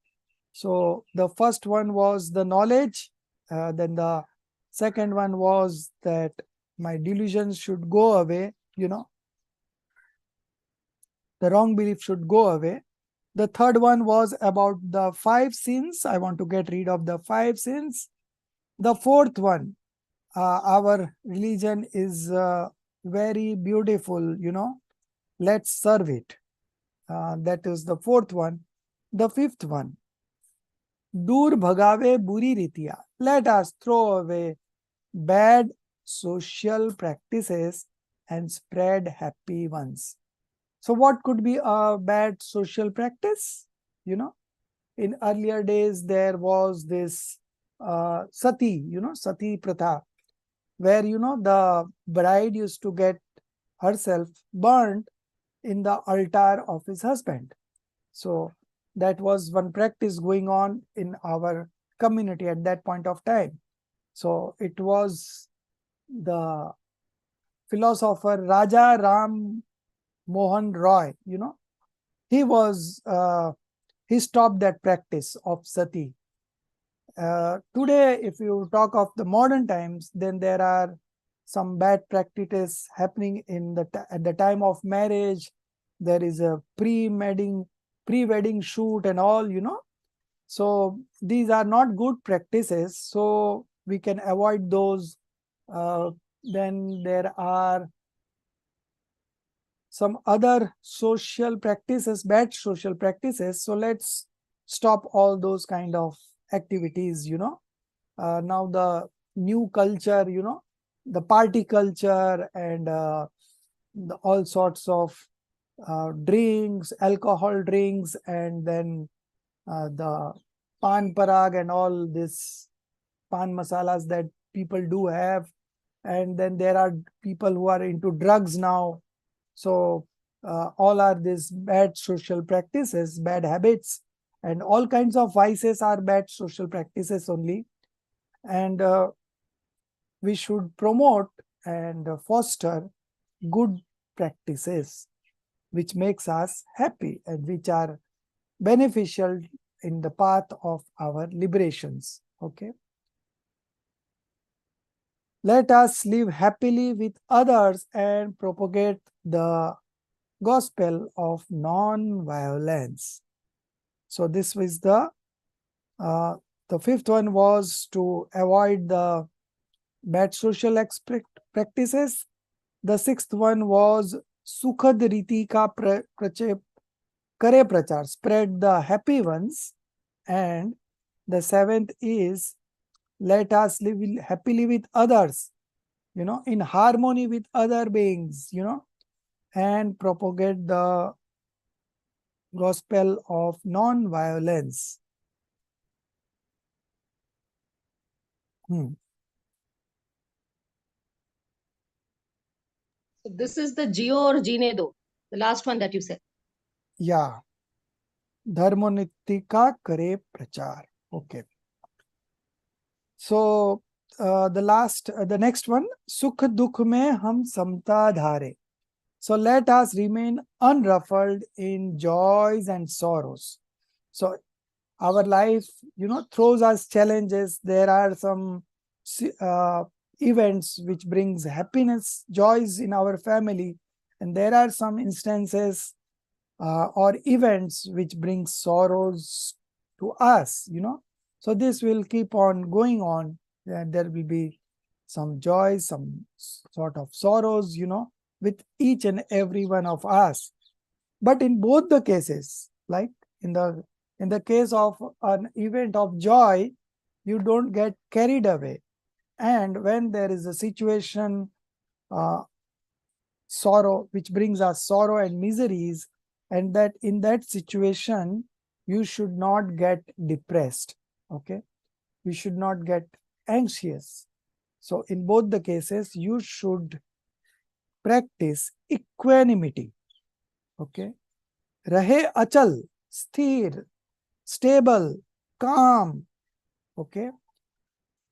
So the first one was the knowledge. Then the second one was that my delusions should go away, The wrong belief should go away. The third one was about the 5 sins. I want to get rid of the 5 sins. The fourth one, our religion is very beautiful, let's serve it. That is the fourth one. The fifth one, dur bhagave buri ritiya. Let us throw away bad social practices and spread happy ones. So what could be a bad social practice? In earlier days, there was this sati, sati pratha, where, the bride used to get herself burned in the altar of his husband. So that was one practice going on in our community at that point of time. So it was the philosopher Raja Ram Mohan Roy, he stopped that practice of sati. Today, if you talk of the modern times, then there are some bad practices happening at the time of marriage. There is a pre-wedding shoot and all, So these are not good practices. So we can avoid those. Then there are some other social practices, bad social practices. So let's stop all those kind of activities, now the new culture, the party culture and all sorts of drinks, alcohol drinks, and then the pan parag and all this pan masalas that people do have. And then there are people who are into drugs now. So all are these bad social practices, bad habits, and all kinds of vices are bad social practices only. And we should promote and foster good practices which makes us happy and which are beneficial in the path of our liberations. Okay. Let us live happily with others and propagate the gospel of non-violence. So this was the fifth one was to avoid the bad social practices. The sixth one was sukhad riti ka kare prachar, spread the happy ones. And the seventh is let us live happily with others, in harmony with other beings, and propagate the gospel of non-violence. So this is the Gio or Gine Do, the last one that you said. Yeah. Dharmoniti kare prachar. Okay. So the next one, Sukh Dukh mein hum samta dhare. So let us remain unruffled in joys and sorrows. So our life, throws us challenges. There are some events which brings happiness, joys in our family. And there are some instances or events which bring sorrows to us, So this will keep on going on. And there will be some joys, some sort of sorrows, with each and every one of us. But in both the cases, like in the case of an event of joy, you don't get carried away. And when there is a situation, sorrow, which brings us sorrow and miseries, and that in that situation, you should not get depressed. Okay. You should not get anxious. So in both the cases, you should practice equanimity. Okay. Rahe achal, sthir, stable, calm. Okay.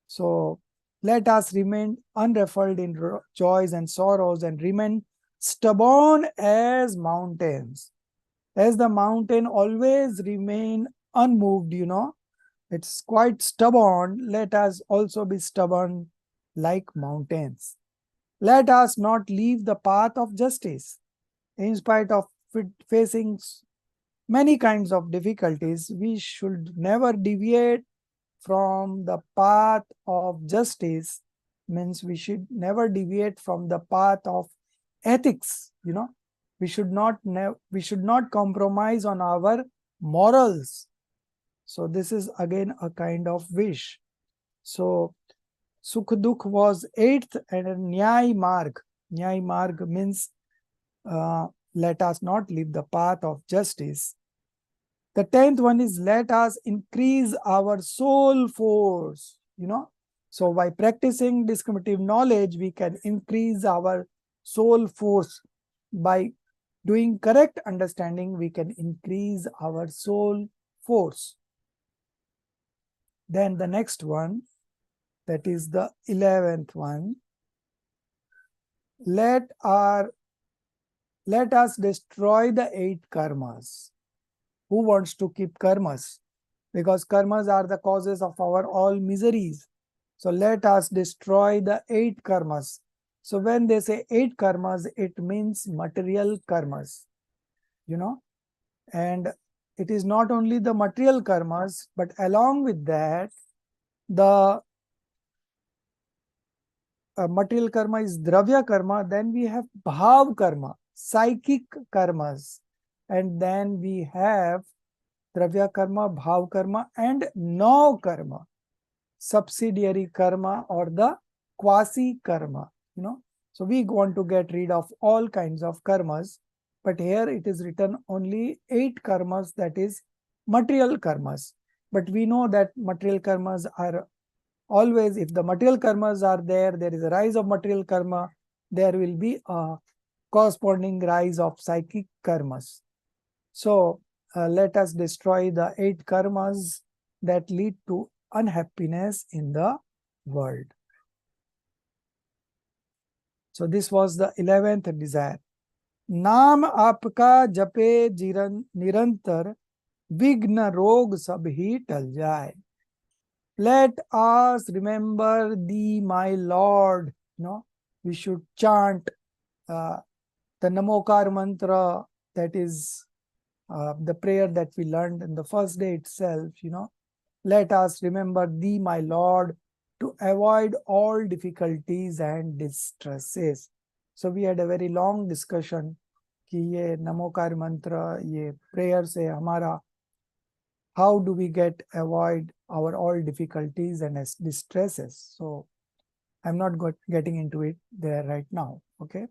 So let us remain unruffled in joys and sorrows and remain stubborn as mountains. As the mountain always remain unmoved, it's quite stubborn. Let us also be stubborn like mountains. Let us not leave the path of justice in spite of facing many kinds of difficulties, we should never deviate from the path of justice. Means we should never deviate from the path of ethics. We should not compromise on our morals. So this is again a kind of wish. So Sukh Dukh was 8th, and Nyay Marg. Nyay Marg means let us not leave the path of justice. The 10th one is let us increase our soul force. So by practicing discriminative knowledge, we can increase our soul force. By doing correct understanding, we can increase our soul force. Then the next one, that is the 11th one. Let us destroy the 8 karmas. Who wants to keep karmas? Because karmas are the causes of our all miseries. So let us destroy the 8 karmas. So when they say 8 karmas, it means material karmas. And it is not only the material karmas, but along with that, the material karma is dravya karma. Then we have bhav karma, psychic karmas. And then we have dravya karma, bhav karma, and no karma, subsidiary karma or the quasi karma. So we want to get rid of all kinds of karmas, but here it is written only 8 karmas, that is material karmas. But we know that material karmas are always, if the material karmas are there, there is a rise of material karma, there will be a corresponding rise of psychic karmas. So let us destroy the 8 karmas that lead to unhappiness in the world. So this was the 11th desire. नाम आपका जपे निरंतर, विघ्न रोग सब ही टल जाए. Let us remember thee, my Lord. We should chant the Namokar mantra, that is the prayer that we learned in the first day itself. Let us remember thee, my Lord, to avoid all difficulties and distresses. So we had a very long discussion कि ये Namokar mantra, ये prayer से हमारा, how do we avoid our all difficulties and distresses. So I'm not getting into it there right now. Okay.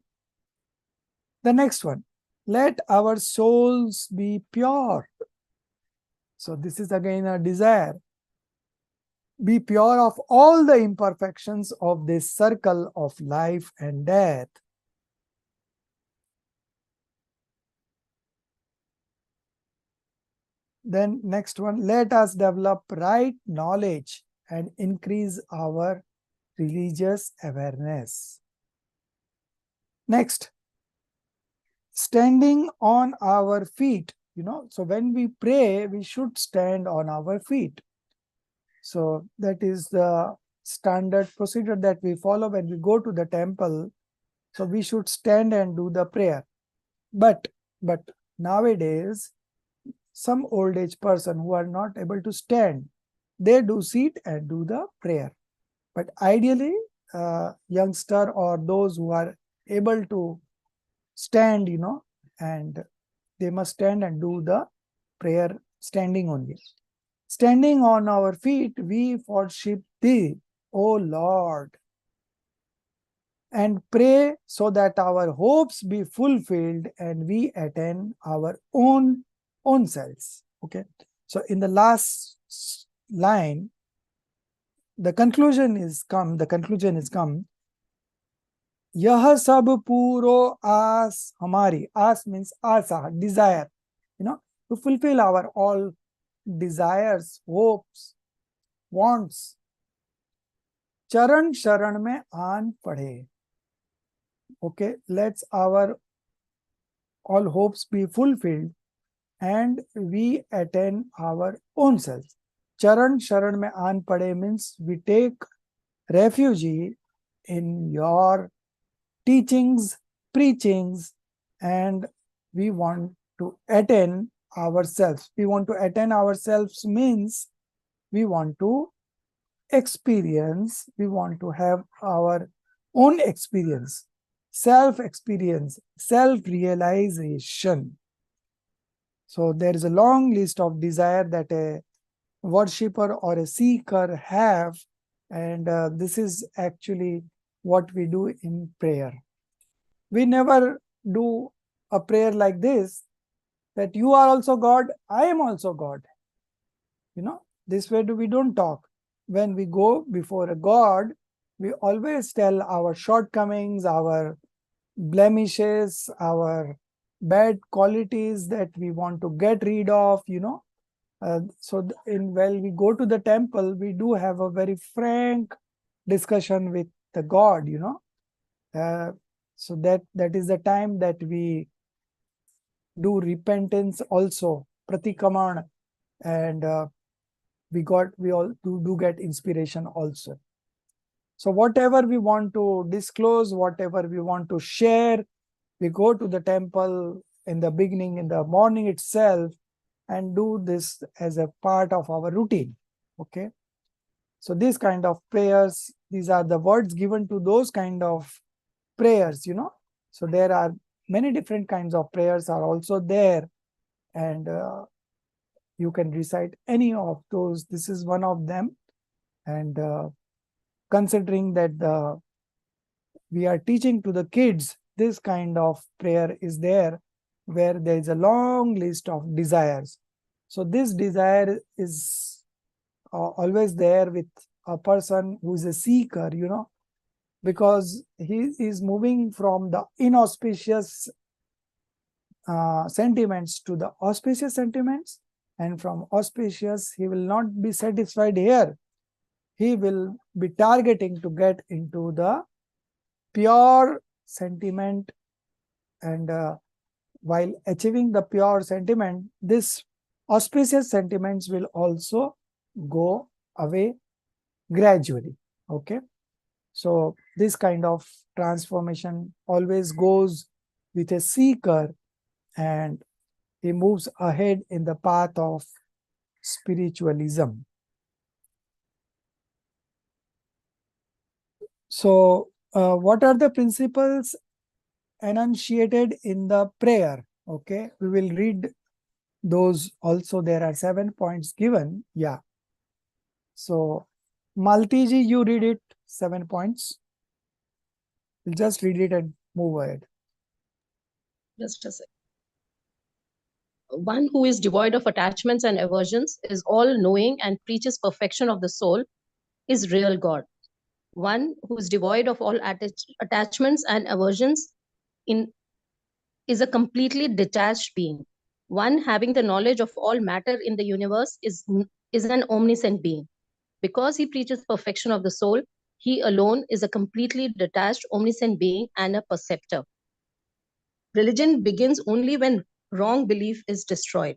The next one, let our souls be pure. So this is again a desire. Be pure of all the imperfections of this circle of life and death. Then next one, let us develop right knowledge and increase our religious awareness. Next, standing on our feet. So when we pray, we should stand on our feet. So that is the standard procedure that we follow when we go to the temple. So we should stand and do the prayer. But nowadays, some old age person who are not able to stand, they do sit and do the prayer. But ideally, youngster or those who are able to stand, and they must stand and do the prayer standing only. Standing on our feet, we worship thee, O Lord, and pray so that our hopes be fulfilled and we attain our own selves. Okay. So in the last line, the conclusion is come. Yah sab puro aas hamari. Aas means asa, desire. To fulfill our all desires, hopes, wants. Charan sharan mein aan padhe. Okay, let's our all hopes be fulfilled and we attain our own self. Charan sharan mein aan padhe means we take refuge in your teachings, preachings, and we want to attain ourselves. We want to attain ourselves means we want to experience, we want to have our own experience, self-experience, self-realization. So there is a long list of desire that a worshipper or a seeker have, and this is actually what we do in prayer. We never do a prayer like this, that you are also God, I am also God. This way we don't talk. When we go before a God, we always tell our shortcomings, our blemishes, our bad qualities that we want to get rid of. When we go to the temple, we do have a very frank discussion with the God. So that is the time that we do repentance also, pratikraman, and we all do get inspiration also. So whatever we want to disclose, whatever we want to share, we go to the temple in the beginning, in the morning itself, and do this as a part of our routine. Okay. So these kind of prayers, these are the words given to those kind of prayers. So there are many different kinds of prayers are also there, and you can recite any of those. This is one of them. And considering that we are teaching to the kids, this kind of prayer is there, where there is a long list of desires. So this desire is always there with a person who is a seeker, because he is moving from the inauspicious sentiments to the auspicious sentiments, and from auspicious he will not be satisfied here. He will be targeting to get into the pure sentiment, and while achieving the pure sentiment, this auspicious sentiments will also go away gradually. Okay. So this kind of transformation always goes with a seeker, and he moves ahead in the path of spiritualism. So what are the principles enunciated in the prayer? Okay, we will read those also. There are 7 points given. Yeah. So Maltiji, you read it, 7 points. We'll just read it and move ahead. Just a sec. One who is devoid of attachments and aversions, is all-knowing and preaches perfection of the soul, is real God. One who is devoid of all attachments and aversions is a completely detached being. One having the knowledge of all matter in the universe is an omniscient being. Because he preaches perfection of the soul, he alone is a completely detached omniscient being and a perceptor. Religion begins only when wrong belief is destroyed.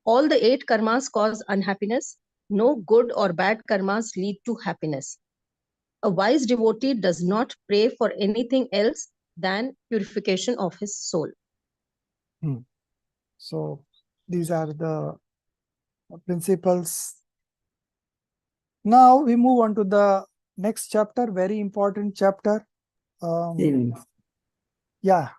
All the 8 karmas cause unhappiness. No good or bad karmas lead to happiness. A wise devotee does not pray for anything else than purification of his soul. So these are the principles. Now we move on to the next chapter, very important chapter. Yeah.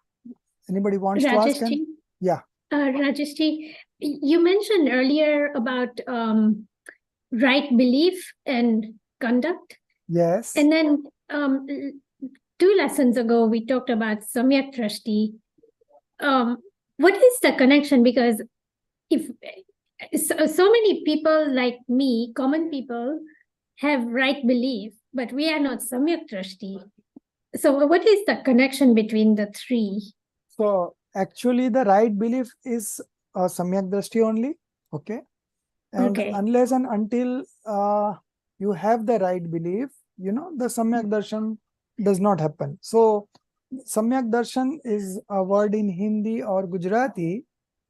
Anybody wants to ask? Rajeshji? Yeah. Rajeshji, you mentioned earlier about right belief and conduct. Yes. And then 2 lessons ago, we talked about Samyak Drashti. What is the connection? Because if so many people like me, common people, have right belief, but we are not Samyak Drashti. So what is the connection between the 3? So actually the right belief is Samyak Drashti only. Okay. And unless and until you have the right belief, the Samyak Darshan does not happen. So Samyak Darshan is a word in Hindi or Gujarati,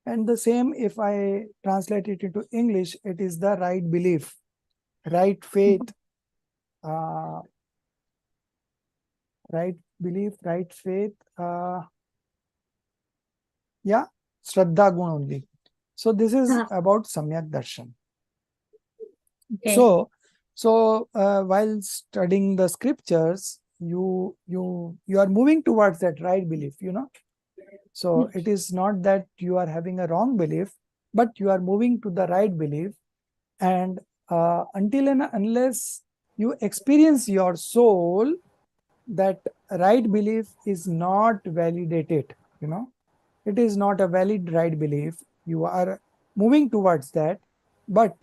and the same if I translate it into English, it is the right belief, right faith, right belief, right faith. Yeah, Shraddha Gun only. So this is Ah. about Samyak Darshan. Okay. So while studying the scriptures, you are moving towards that right belief, you know. So it is not that you are having a wrong belief, but you are moving to the right belief. And until and unless you experience your soul, that right belief is not validated, you know. It is not a valid right belief. You are moving towards that, but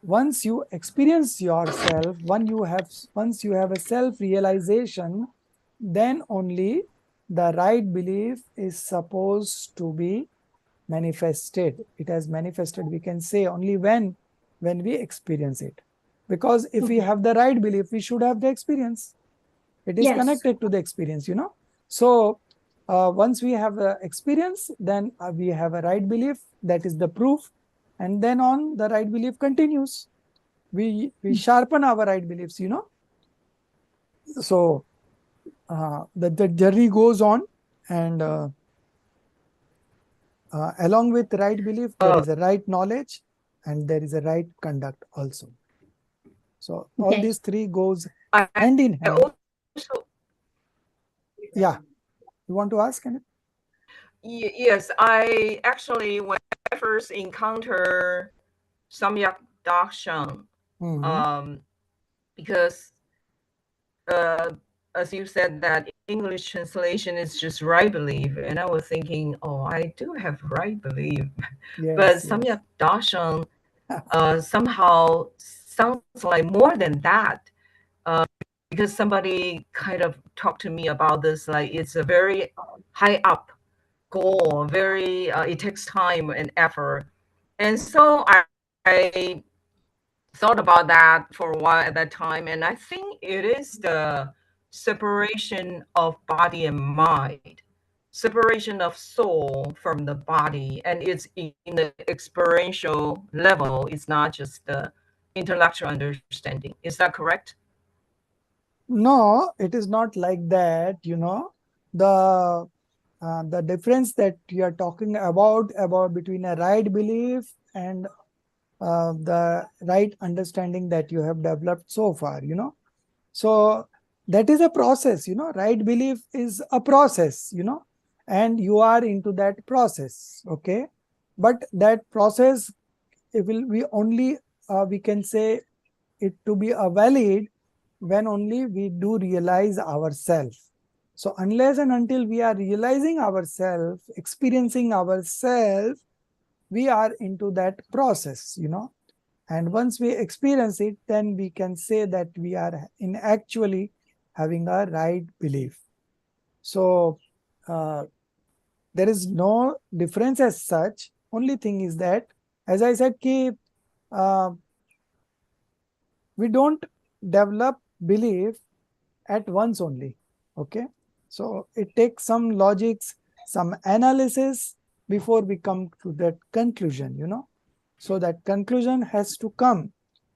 once you experience yourself, once you have a self realization, then only the right belief is supposed to be manifested. It has manifested, we can say, only when we experience it. Because if we have the right belief, we should have the experience. It is Yes. connected to the experience, you know. So once we have the experience, then we have a right belief. That is the proof. And then on, the right belief continues. We sharpen our right beliefs, you know. So the journey goes on, and along with right belief, there is a right knowledge, and there is a right conduct also. So all Okay. these three goes I hand in hand. also, Yeah, you want to ask anything? yes, I actually, when I first encounter Samyak Darshan, because as you said, that English translation is just right belief, and I was thinking, oh, I do have right belief, but Yes, yes. Samyak Darshan somehow sounds like more than that, because somebody kind of talked to me about this, like it's a very high up goal, very it takes time and effort, and so I thought about that for a while at that time, and I think it is the separation of body and mind, separation of soul from the body, and it's in the experiential level. It's not just the intellectual understanding. Is that correct? No, it is not like that, you know. The difference that you are talking about between a right belief and the right understanding that you have developed so far, you know. So that is a process, you know. Right belief is a process, you know, and you are into that process, okay. But that process, it will be only, we can say it to be a valid when only we do realize ourselves. So unless and until we are realizing ourselves, experiencing ourselves, we are into that process, you know. And once we experience it, then we can say that we are in actually having a right belief. So there is no difference as such. Only thing is that, as I said, we don't develop belief at once only. Okay. So it takes some logics, some analysis before we come to that conclusion, you know. So that conclusion has to come,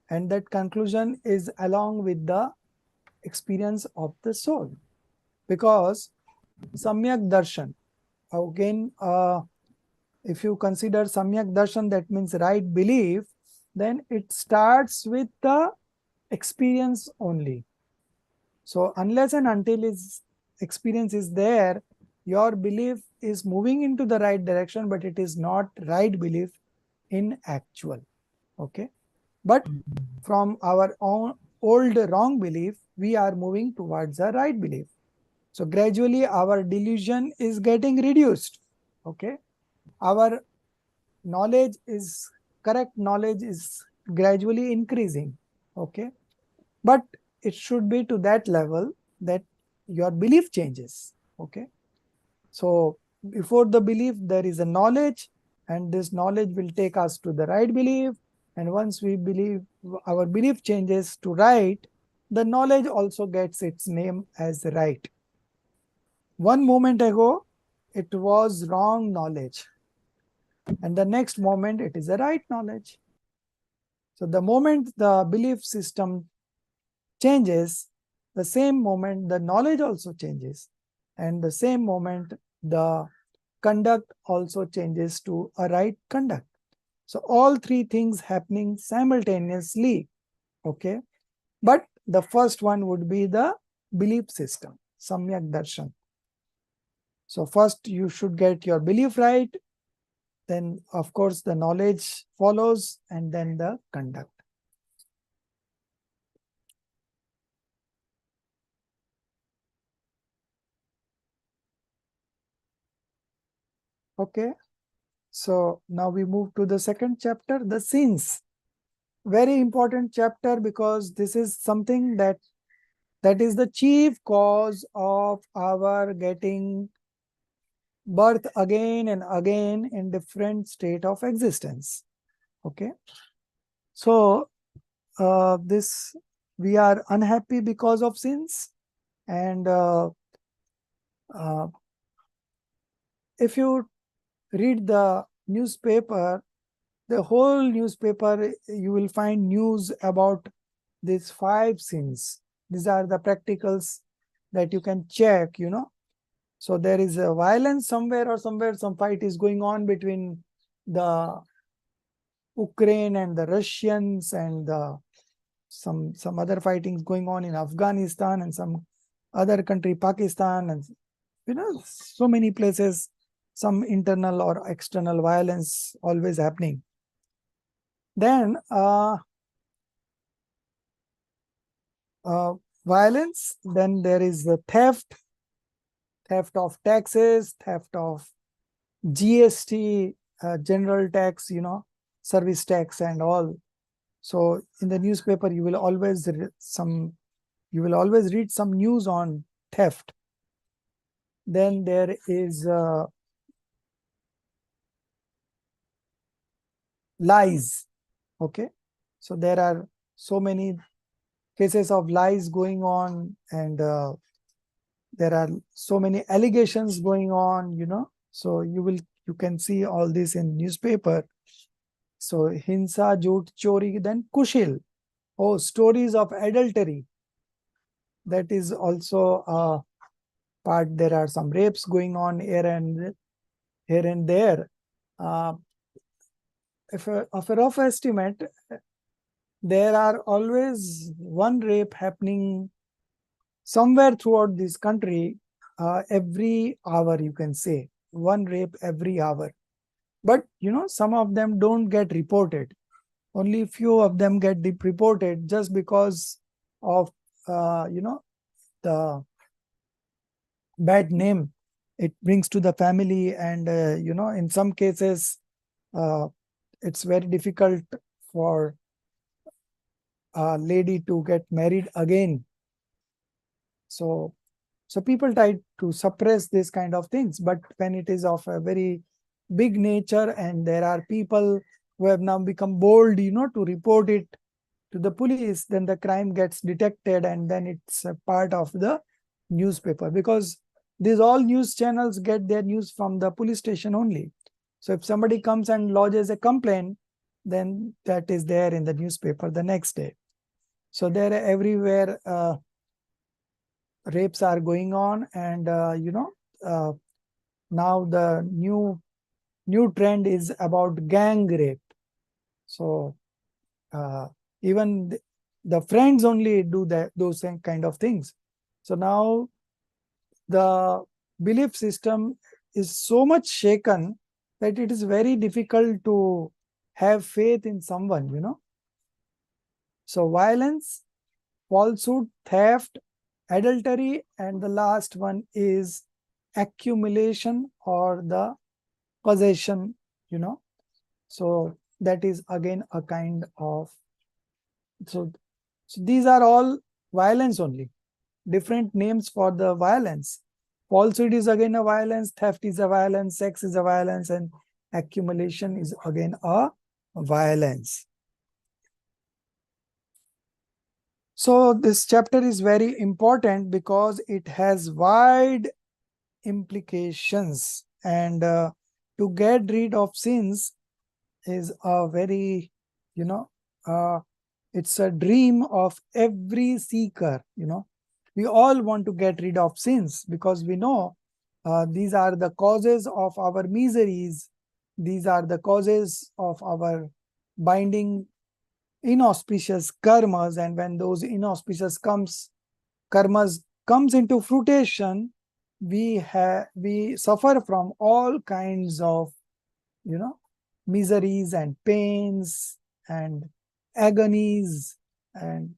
and that conclusion is along with the experience of the soul. Because Samyak Darshan, again, if you consider Samyak Darshan, that means right belief, then it starts with the experience only. So unless and until its experience is there, your belief is moving into the right direction, but it is not right belief in actual. Okay. But from our own old wrong belief, we are moving towards a right belief. So gradually our delusion is getting reduced. Okay. Our knowledge is, correct knowledge is gradually increasing. Okay. But it should be to that level that your belief changes. Okay. So before the belief, there is a knowledge, and this knowledge will take us to the right belief. And once we believe, our belief changes to right, the knowledge also gets its name as right. One moment ago, it was wrong knowledge, and the next moment it is a right knowledge. So the moment the belief system changes, the same moment the knowledge also changes, and the same moment the conduct also changes to a right conduct. So all three things happening simultaneously. Okay. But the first one would be the belief system, Samyak Darshan. So first you should get your belief right. Then of course the knowledge follows, and then the conduct. Okay. So now we move to the second chapter, the sins. Very important chapter, because this is something that is the chief cause of our getting birth again and again in different state of existence. Okay. So this, we are unhappy because of sins, and if you read the newspaper, the whole newspaper, you will find news about these 5 sins. These are the practicals that you can check, you know. So there is a violence somewhere, or somewhere some fight is going on between the Ukraine and the Russians, and some other fightings going on in Afghanistan and some other country, Pakistan, and you know, so many places, some internal or external violence always happening. Then violence, then there is the theft of taxes, theft of GST, general tax, you know, service tax and all. So in the newspaper, you will always read some news on theft. Then there is lies. Okay. So there are so many cases of lies going on, and there are so many allegations going on, you know. So you can see all this in newspaper. So hinsa, jhoot, chori, then kushil. Oh, stories of adultery. That is also a part. There are some rapes going on here and there. If of a rough estimate, there are always one rape happening somewhere throughout this country, every hour, you can say one rape every hour. But you know, some of them don't get reported. Only few of them get reported, just because of you know, the bad name it brings to the family. And you know, in some cases it's very difficult for a lady to get married again. So people try to suppress this kind of things, but when it is of a very big nature, and there are people who have now become bold, you know, to report it to the police, then the crime gets detected, and then it's a part of the newspaper, because these all news channels get their news from the police station only. So if somebody comes and lodges a complaint, then that is there in the newspaper the next day. So there are everywhere rapes are going on, and you know, now the new trend is about gang rape. So even the friends only do those kind of things. So now the belief system is so much shaken that it is very difficult to have faith in someone, you know. So violence, falsehood, theft, adultery, and the last one is accumulation or the possession, you know. So that is again a kind of, so these are all violence only, different names for the violence. Falsehood is again a violence, theft is a violence, sex is a violence, and accumulation is again a violence. So this chapter is very important because it has wide implications, and to get rid of sins is a very, you know, it's a dream of every seeker, you know. We all want to get rid of sins, because we know These are the causes of our miseries. These are the causes of our binding inauspicious karmas. And when those inauspicious karmas comes into fruition, we suffer from all kinds of, miseries and pains and agonies and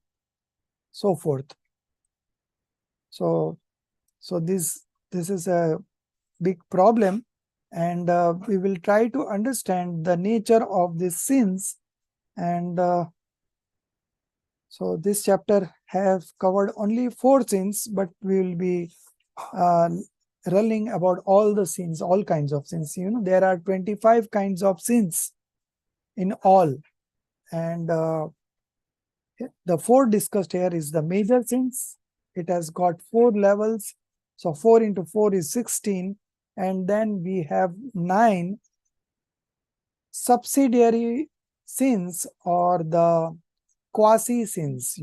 so forth. So this is a big problem, and we will try to understand the nature of these sins. And so this chapter has covered only 4 sins, but we will be uh, running about all the sins, all kinds of sins. There are 25 kinds of sins in all, and the 4 discussed here is the major sins. It has got 4 levels, so 4 into 4 is 16, and then we have 9 subsidiary sins, or the quasi sins.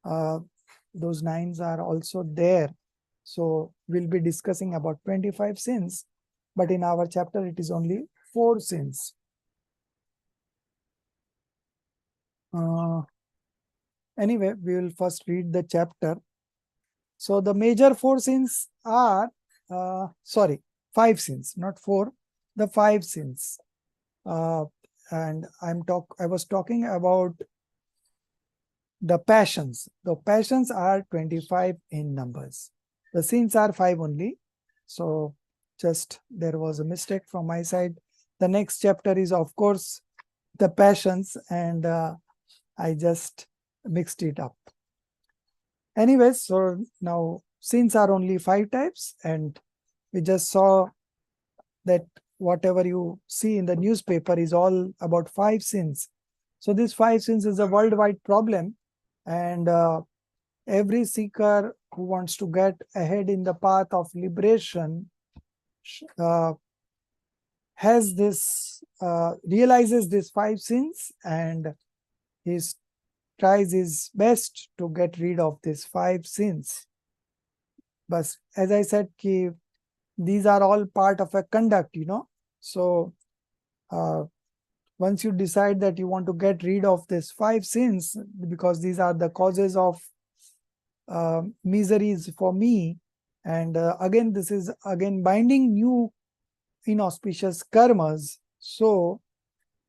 Those 9s are also there. So we'll be discussing about 25 sins, but in our chapter it is only 4 sins. Anyway, we will first read the chapter. So the major 4 sins are, 5 sins, not 4, the 5 sins. And I was talking about the passions. The passions are 25 in numbers. The sins are 5 only. So just there was a mistake from my side. The next chapter is, of course, the passions, and I just mixed it up. Anyways, so now sins are only 5 types, and we just saw that whatever you see in the newspaper is all about 5 sins. So this 5 sins is a worldwide problem, and every seeker who wants to get ahead in the path of liberation realizes these 5 sins, and he tries his best to get rid of these 5 sins. But as I said, these are all part of a conduct, So once you decide that you want to get rid of these 5 sins, because these are the causes of miseries for me, and again, this is again binding new inauspicious karmas. So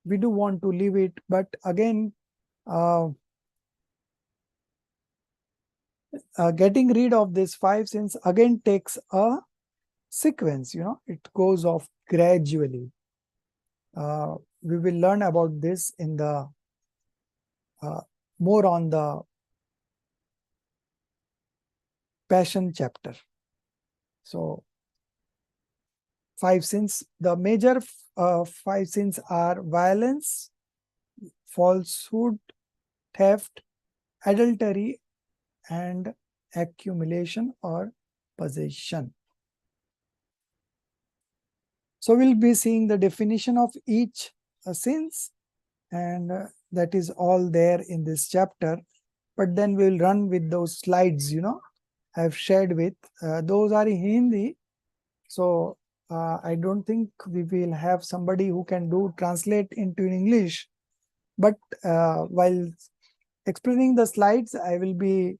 we do want to leave it, but again, getting rid of these 5 sins again takes a sequence. It goes off gradually. We will learn about this in the more on the passion chapter. So 5 sins, the major 5 sins are violence, falsehood, theft, adultery, and accumulation or possession. So we'll be seeing the definition of each sins, and that is all there in this chapter. But then we'll run with those slides, I've shared with. Those are in Hindi. So I don't think we will have somebody who can translate into English. But while explaining the slides, I will be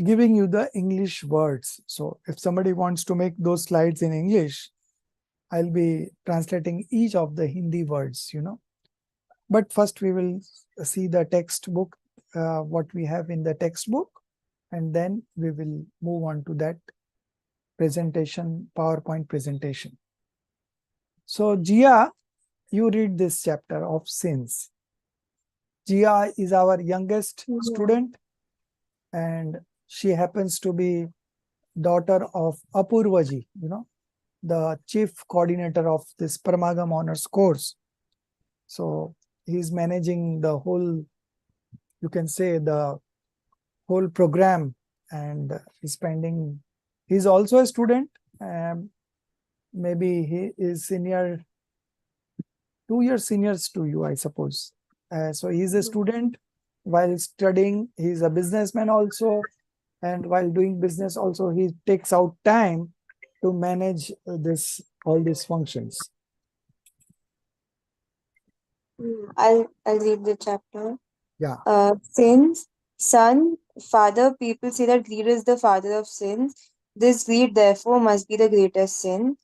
giving you the English words. So if somebody wants to make those slides in English, I'll be translating each of the Hindi words, But first we will see the textbook, what we have in the textbook, and then we will move on to that presentation, PowerPoint presentation. So Jia, you read this chapter of sins. Jia is our youngest student, and she happens to be daughter of Apurvaji, the chief coordinator of this Paramagam Honors course. So he's managing the whole, you can say, the whole program, and he's also a student. Maybe he is 2 years seniors to you, I suppose. So he's a student. While studying, he's a businessman also, and while doing business also, he takes out time to manage all these functions? I'll read the chapter. Yeah. Sins, son, father. People say that greed is the father of sins. This greed, therefore, must be the greatest sin.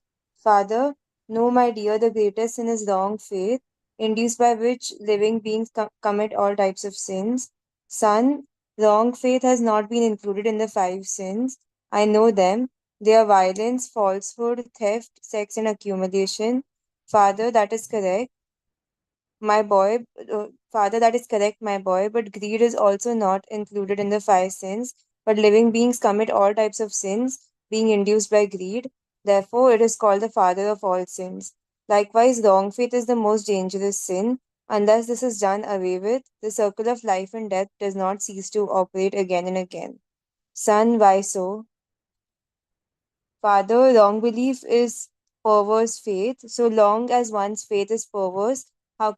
Father, no, my dear, the greatest sin is wrong faith, induced by which living beings commit all types of sins. Son, wrong faith has not been included in the five sins. I know them. They are violence, falsehood, theft, sex, and accumulation. Father, that is correct my boy, father, that is correct, my boy, but greed is also not included in the five sins. But living beings commit all types of sins, being induced by greed. Therefore, it is called the father of all sins. Likewise, wrong faith is the most dangerous sin. Unless this is done away with, the circle of life and death does not cease to operate again and again. Son, why so? Father, wrong belief is perverse faith. So long as one's faith is perverse, how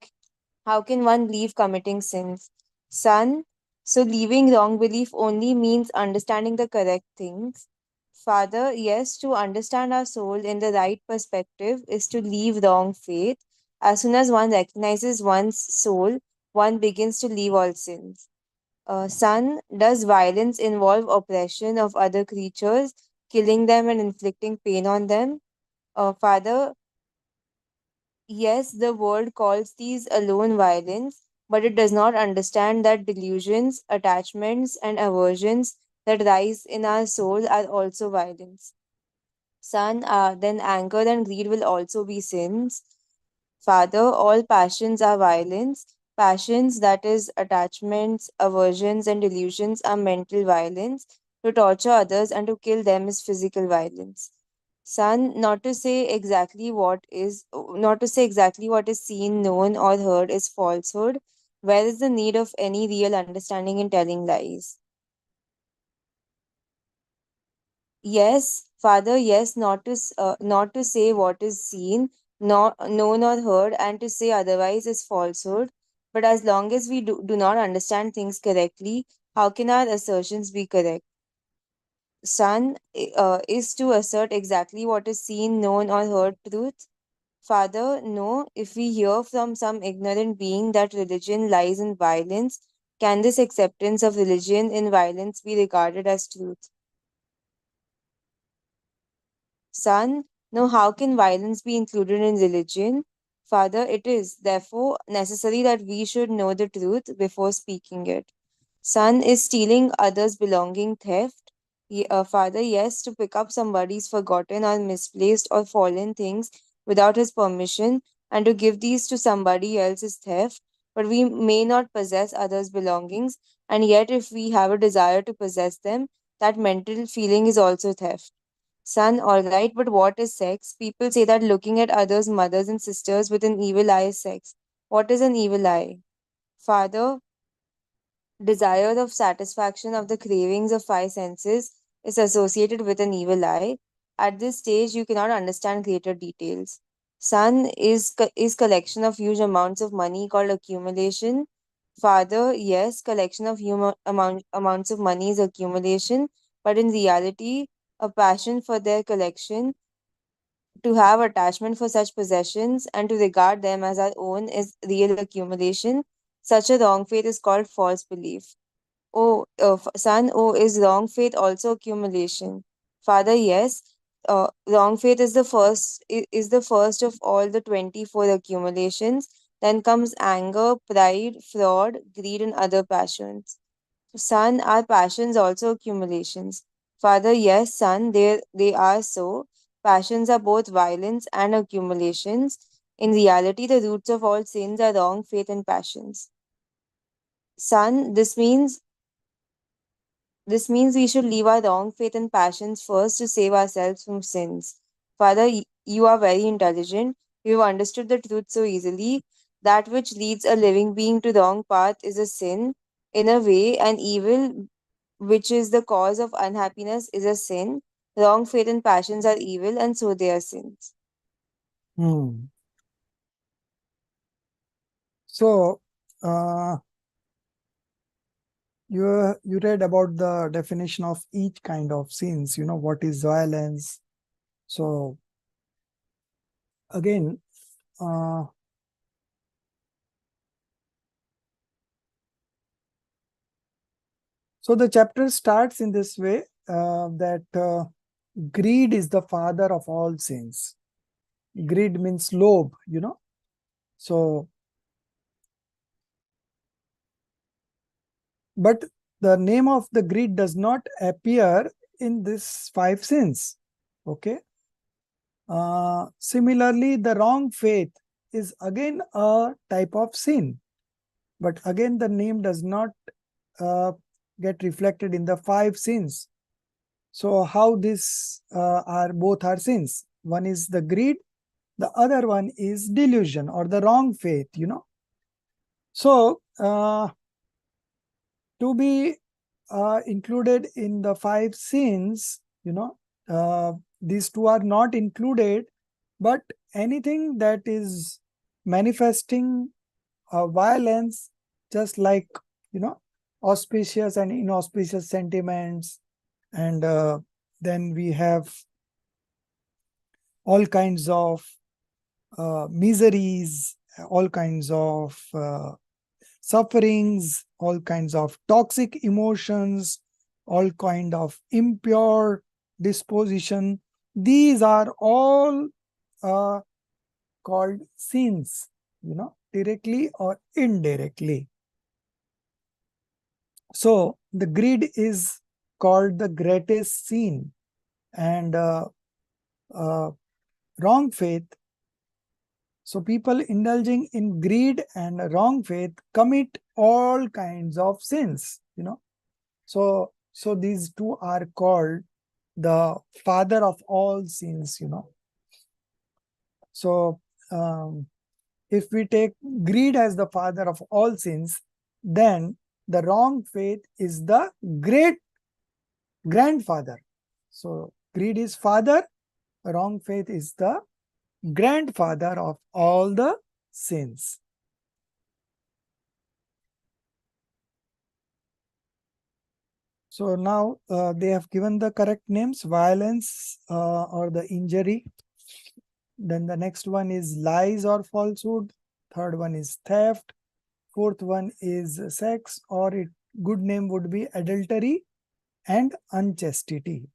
how can one leave committing sins? Son, so leaving wrong belief only means understanding the correct things. Father, yes, to understand our soul in the right perspective is to leave wrong faith. As soon as one recognizes one's soul, one begins to leave all sins. Son, does violence involve oppression of other creatures, killing them and inflicting pain on them? Father, yes, the world calls these alone violence, but it does not understand that delusions, attachments, and aversions that rise in our soul are also violence. Son, then anger and greed will also be sins. Father, all passions are violence. Passions, that is, attachments, aversions, and delusions, are mental violence. To torture others and to kill them is physical violence. Son, not to say exactly what is seen, known, or heard is falsehood. Where is the need of any real understanding in telling lies? Yes, Father, yes, not to say what is seen, not known or heard, and to say otherwise is falsehood. But as long as we do not understand things correctly, how can our assertions be correct? Son, is to assert exactly what is seen, known, or heard truth. Father, no. If we hear from some ignorant being that religion lies in violence, can this acceptance of religion in violence be regarded as truth? Son, no, how can violence be included in religion? Father, it is therefore necessary that we should know the truth before speaking it. Son, is stealing others' belonging theft? Father, yes, to pick up somebody's forgotten or misplaced or fallen things without his permission and to give these to somebody else is theft. But we may not possess others' belongings, and yet, if we have a desire to possess them, that mental feeling is also theft. Son, alright, but what is sex? People say that looking at others' mothers and sisters with an evil eye is sex. What is an evil eye? Father, desire of satisfaction of the cravings of five senses is associated with an evil eye. At this stage, you cannot understand greater details. Son, is collection of huge amounts of money called accumulation? Father, yes, collection of amounts of money is accumulation, but in reality, a passion for their collection, to have attachment for such possessions, and to regard them as our own is real accumulation. Such a wrong faith is called false belief. Son, is wrong faith also accumulation? Father, yes. Wrong faith is the first of all the 24 accumulations. Then comes anger, pride, fraud, greed, and other passions. Son, are passions also accumulations? Father, yes, son, they are so. Passions are both violence and accumulations. In reality, the roots of all sins are wrong faith and passions. Son, this means we should leave our wrong faith and passions first to save ourselves from sins. Father, you are very intelligent. You have understood the truth so easily. That which leads a living being to wrong path is a sin. In a way, an evil which is the cause of unhappiness is a sin. Wrong faith and passions are evil, and so they are sins. Hmm. So, you read about the definition of each kind of sins. What is violence? So again, so the chapter starts in this way, that greed is the father of all sins. Greed means lobe, So, but the name of the greed does not appear in this 5 sins. Okay. Similarly, the wrong faith is again a type of sin. But again, the name does not get reflected in the 5 sins. So how this are both are sins? One is the greed, the other one is delusion or the wrong faith, So to be included in the 5 sins, these two are not included, but anything that is manifesting violence, just like, auspicious and inauspicious sentiments, and then we have all kinds of miseries, all kinds of sufferings, all kinds of toxic emotions, all kind of impure disposition. These are all called sins, directly or indirectly. So the greed is called the greatest sin, and wrong faith. So people indulging in greed and wrong faith commit all kinds of sins, So these two are called the father of all sins, So if we take greed as the father of all sins, then the wrong faith is the great grandfather. So greed is father, wrong faith is the grandfather of all the sins. So now they have given the correct names: violence or the injury. Then the next one is lies or falsehood. Third one is theft. Fourth one is sex, or good name would be adultery and unchastity.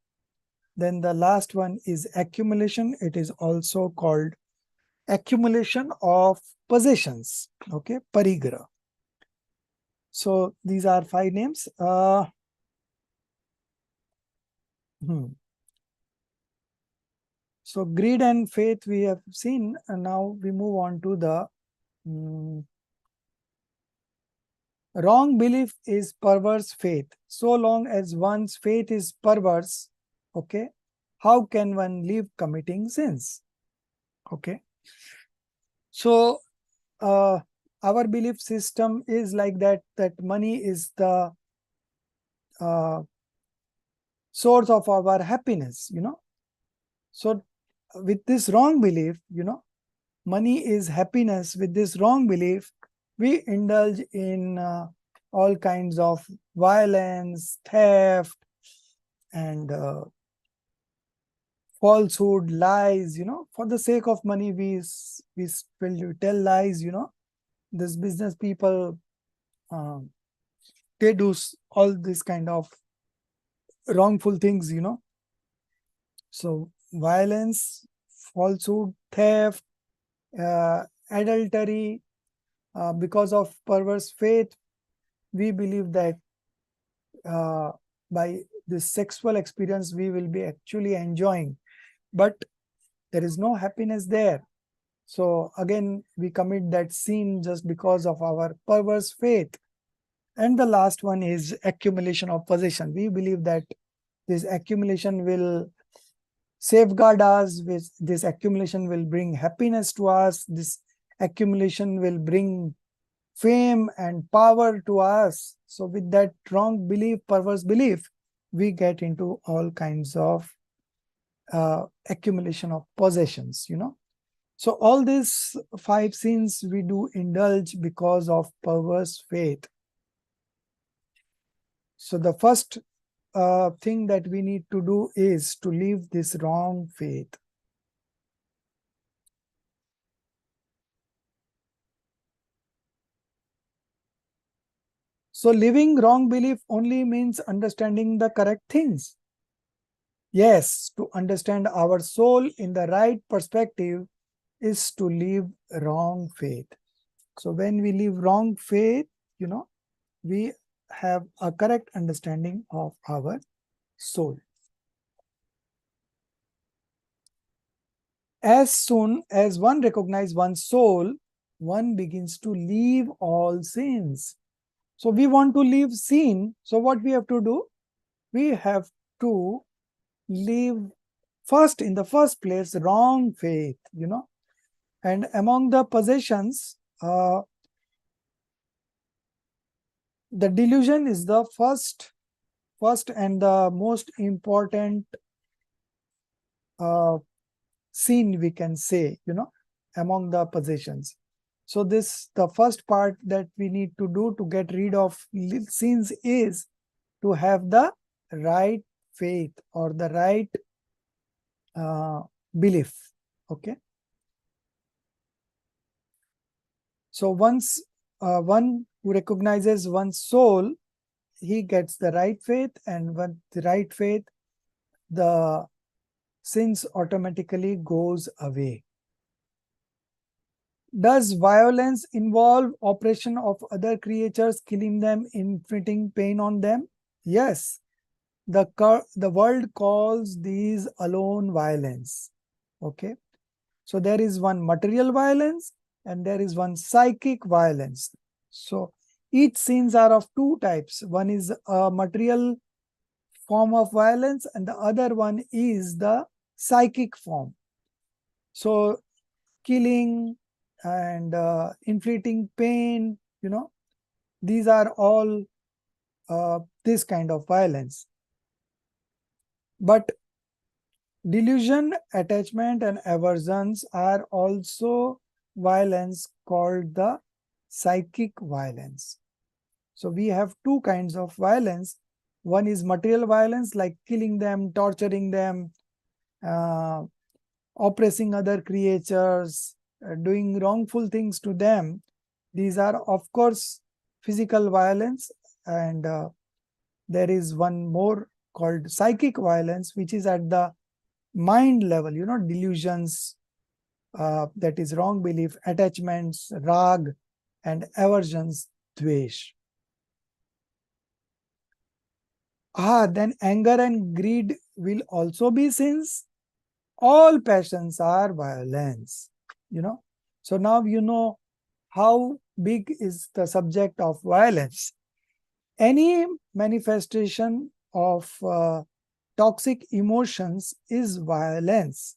Then the last one is accumulation. It is also called accumulation of possessions. Okay, parigra. So these are 5 names. So greed and faith we have seen, and now we move on to the wrong belief is perverse faith. So long as one's faith is perverse, okay, how can one live committing sins? Okay. So our belief system is like that money is the source of our happiness, So with this wrong belief, money is happiness. With this wrong belief, we indulge in all kinds of violence, theft, and falsehood, lies, for the sake of money, we will tell lies, This business people, they do all this kind of wrongful things, So violence, falsehood, theft, adultery, because of perverse faith, we believe that by this sexual experience we will be actually enjoying, but there is no happiness there. So again, we commit that sin just because of our perverse faith. And the last one is accumulation of possession. We believe that this accumulation will safeguard us, this accumulation will bring happiness to us, this accumulation will bring fame and power to us. So with that wrong belief, perverse belief, we get into all kinds of accumulation of possessions, So all these 5 sins we do indulge because of perverse faith. So the first thing that we need to do is to leave this wrong faith. So living wrong belief only means understanding the correct things. Yes, to understand our soul in the right perspective is to live wrong faith. So when we live wrong faith, we have a correct understanding of our soul. As soon as one recognizes one's soul, one begins to leave all sins. So we want to leave sin. So what we have to do? We have to leave first, in the first place, wrong faith, And among the possessions, the delusion is the first and the most important sin, we can say, among the possessions. So the first part that we need to do to get rid of sins is to have the right faith or the right belief. Okay. So once one who recognizes one's soul, he gets the right faith, and with the right faith, the sins automatically goes away. Does violence involve oppression of other creatures, killing them, inflicting pain on them? Yes. The world calls these alone violence. Okay. So there is one material violence and there is one psychic violence. So each sins are of two types. One is a material form of violence and the other one is the psychic form. So killing and inflicting pain, these are all this kind of violence. But delusion, attachment, and aversions are also violence called the psychic violence. So we have two kinds of violence. One is material violence, like killing them, torturing them, oppressing other creatures, doing wrongful things to them. These are, of course, physical violence. And there is one more called psychic violence, which is at the mind level, delusions, that is wrong belief, attachments, rag, and aversions, dvesh. Then anger and greed will also be sins. All passions are violence, So now you know how big is the subject of violence. Any manifestation of toxic emotions is violence.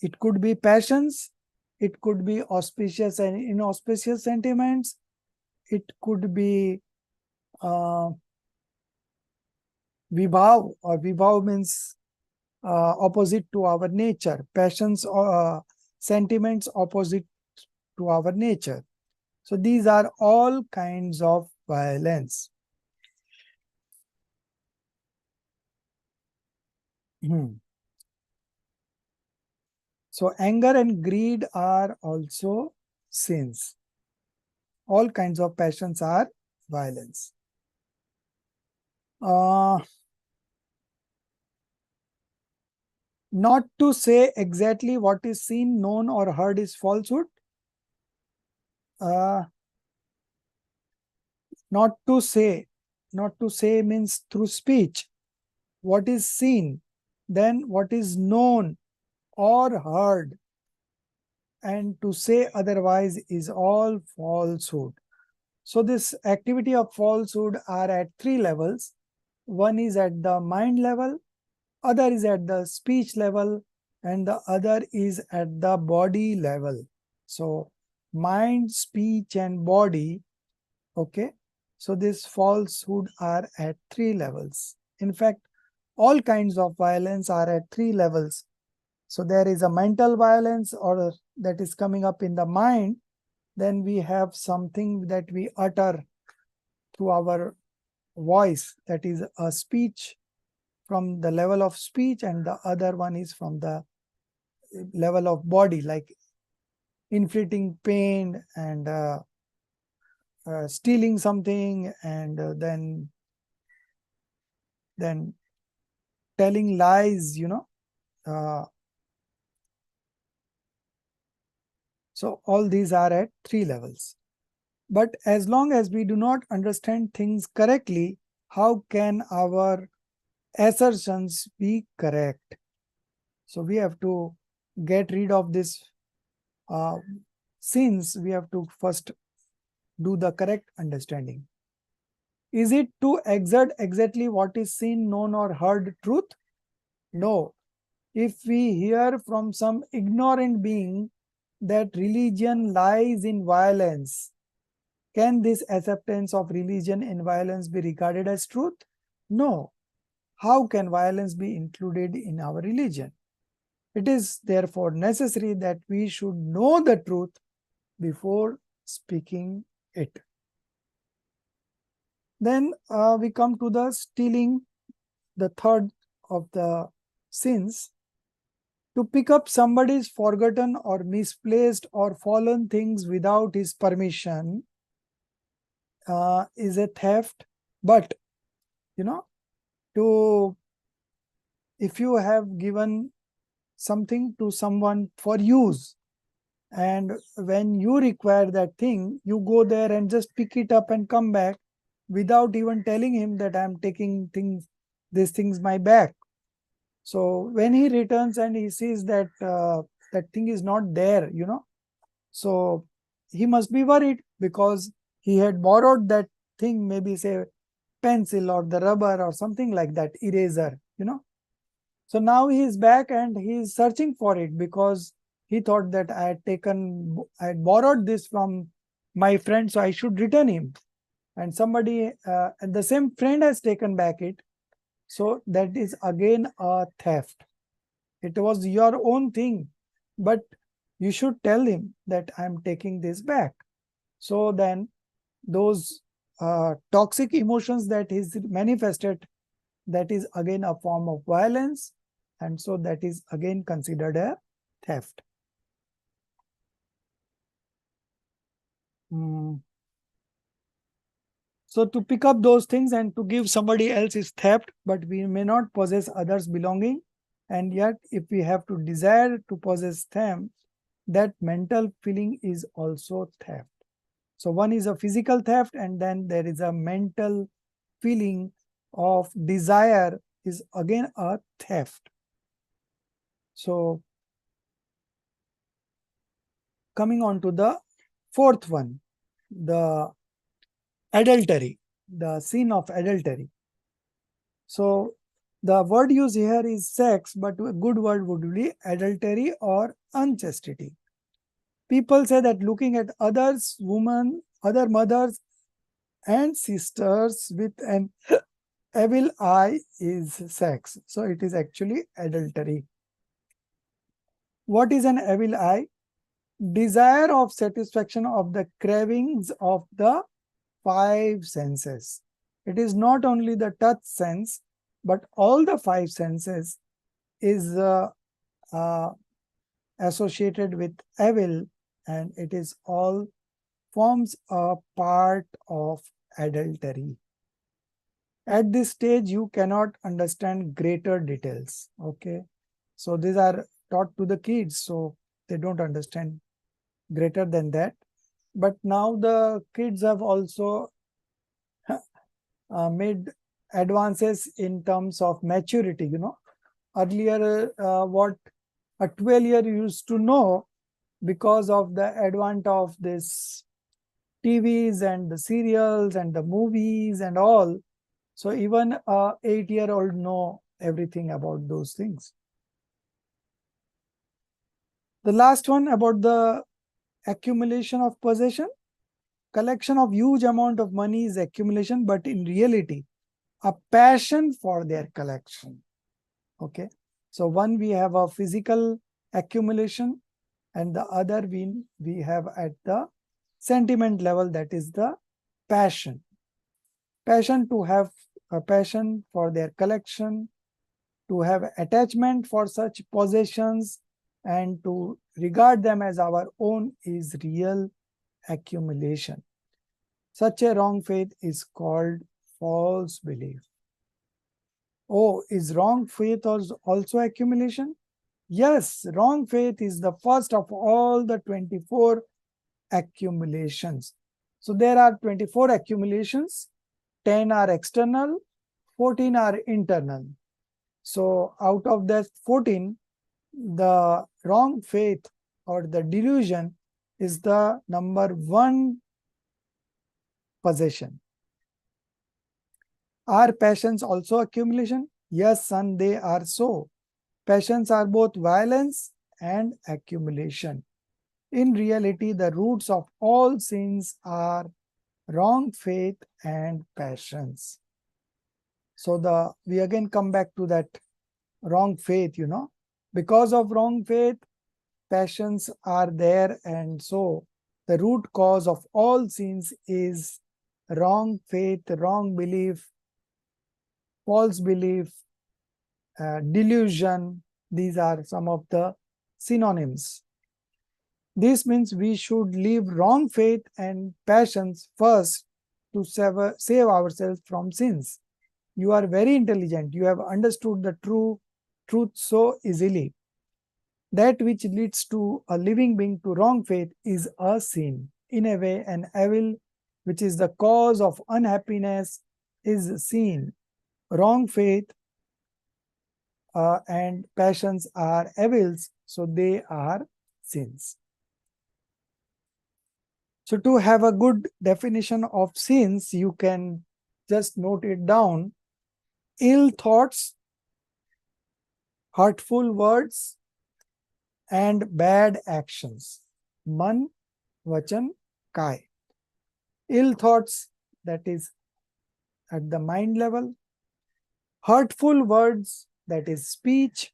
It could be passions, it could be auspicious and inauspicious sentiments, it could be vibhav, or vibhav means opposite to our nature, passions or sentiments opposite to our nature. So these are all kinds of violence. So anger and greed are also sins. All kinds of passions are violence. Not to say exactly what is seen, known, or heard is falsehood. Not to say means through speech. What is seen, then what is known or heard, and to say otherwise is all falsehood. So this activity of falsehood are at three levels. One is at the mind level, other is at the speech level, and the other is at the body level. So mind, speech, and body. Okay. So this falsehood are at three levels. In fact, all kinds of violence are at three levels. So there is a mental violence, or that is coming up in the mind. Then we have something that we utter through our voice, that is a speech from the level of speech, and the other one is from the level of body, like inflicting pain and stealing something, and then telling lies, so all these are at 3 levels. But as long as we do not understand things correctly, how can our assertions be correct? So we have to get rid of this sins. We have to first do the correct understanding. Is it to exert exactly what is seen, known, or heard truth? No. If we hear from some ignorant being that religion lies in violence, can this acceptance of religion in violence be regarded as truth? No. How can violence be included in our religion? It is therefore necessary that we should know the truth before speaking it. Then we come to the stealing, the third of the sins. To pick up somebody's forgotten or misplaced or fallen things without his permission is a theft. But, if you have given something to someone for use, and when you require that thing, you go there and just pick it up and come back without even telling him that I'm taking these things my back. So when he returns and he sees that that thing is not there, so he must be worried, because he had borrowed that thing, maybe say pencil or the rubber or something like that, eraser, So now he is back and he is searching for it, because he thought that I had borrowed this from my friend, so I should return him. And somebody, and the same friend has taken back it. So that is again a theft. It was your own thing, but you should tell him that I'm taking this back. So then those toxic emotions that is manifested, that is again a form of violence. And so that is again considered a theft. So to pick up those things and to give somebody else is theft, but we may not possess others' belonging. And yet, if we have to desire to possess them, that mental feeling is also theft. So one is a physical theft, and then there is a mental feeling of desire is again a theft. So coming on to the fourth one, the adultery, the sin of adultery. So the word used here is sex, but a good word would be adultery or unchastity. People say that looking at others, women, other mothers and sisters with an evil eye is sex. So it is actually adultery. What is an evil eye? Desire of satisfaction of the cravings of the 5 senses. It is not only the touch sense, but all the 5 senses is associated with evil, and it is all forms a part of adultery. At this stage, you cannot understand greater details. Okay, so these are taught to the kids, so they don't understand greater than that. But now the kids have also made advances in terms of maturity. Earlier, what a 12-year used to know, because of the advent of this TVs and the serials and the movies and all. So even a 8-year-old know everything about those things. The last one about the accumulation of possession. Collection of huge amount of money is accumulation, but in reality, a passion for their collection. Okay. So one, we have a physical accumulation, and the other we have at the sentiment level, that is the passion. Passion, to have a passion for their collection, to have attachment for such possessions, and to regard them as our own is real accumulation. Such a wrong faith is called false belief. Oh, is wrong faith also accumulation? Yes, wrong faith is the first of all the 24 accumulations. So there are 24 accumulations, 10 are external, 14 are internal. So out of that 14, the wrong faith or the delusion is the number 1 possession. Are passions also accumulation? Yes, son, they are so. Passions are both violence and accumulation. In reality, the roots of all sins are wrong faith and passions. So we again come back to that wrong faith, because of wrong faith, passions are there, and so the root cause of all sins is wrong faith, wrong belief, false belief, delusion. These are some of the synonyms. This means we should leave wrong faith and passions first to save ourselves from sins. You are very intelligent. You have understood the truth so easily. That which leads to a living being to wrong faith is a sin. In a way, an evil which is the cause of unhappiness is sin. Wrong faith and passions are evils, so they are sins. So to have a good definition of sins, you can just note it down. Ill thoughts, hurtful words, and bad actions. Man, vachan, kai. Ill thoughts, that is at the mind level. Hurtful words, that is speech.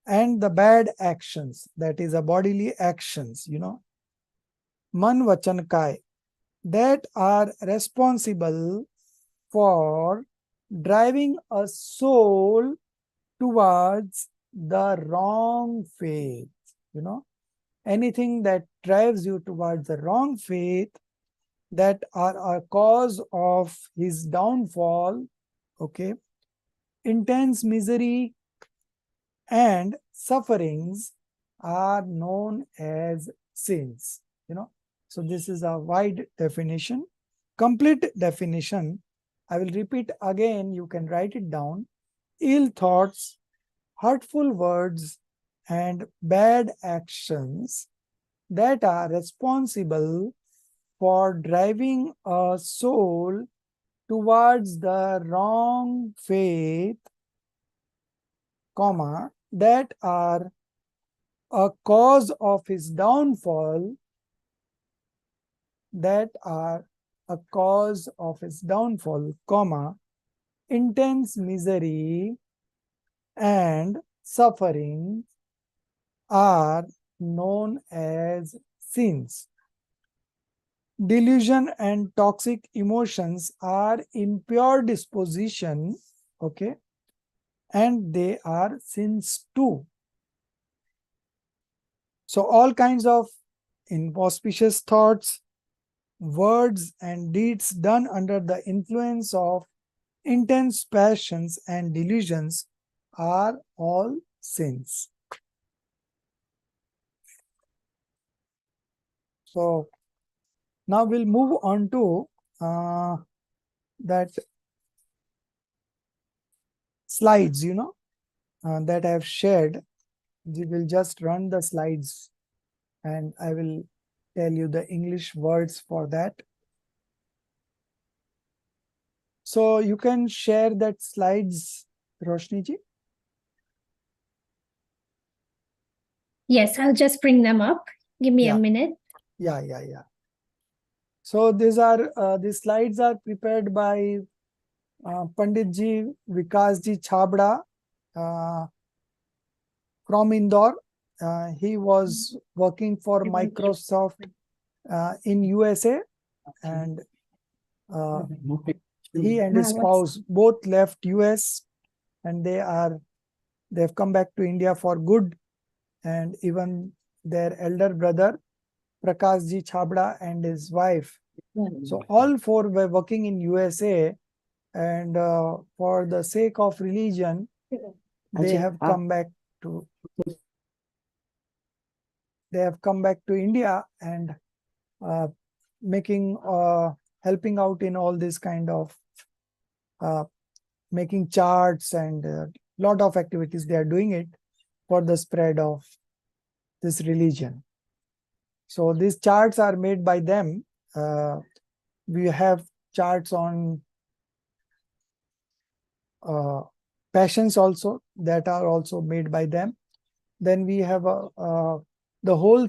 And the bad actions, that is a bodily actions, Man, vachan, kai, that are responsible for driving a soul towards the wrong faith. Anything that drives you towards the wrong faith, that are a cause of his downfall, okay? Intense misery and sufferings are known as sins. So this is a wide definition. Complete definition, I will repeat again, you can write it down. Ill thoughts, hurtful words, and bad actions that are responsible for driving a soul towards the wrong faith, that are a cause of his downfall, intense misery and suffering are known as sins. Delusion and toxic emotions are impure disposition, okay, and they are sins too. So all kinds of inauspicious thoughts, words, and deeds done under the influence of intense passions and delusions are all sins. So now we'll move on to that slides, that I have shared. We will just run the slides and I will tell you the English words for that. So you can share that slides, Roshni ji. Yes, I'll just bring them up. Give me a Yeah. minute. Yeah. So these slides are prepared by Pandit ji Vikas ji Chhabda from Indore. He was working for Microsoft in USA, and he and his spouse both left US, and they've come back to India for good. And even their elder brother Prakash ji Chhabda and his wife So all four were working in USA, and for the sake of religion, they have come back to India and making helping out in all this kind of making charts and lot of activities. They are doing it for the spread of this religion. So these charts are made by them. We have charts on passions also that are also made by them. Then we have the whole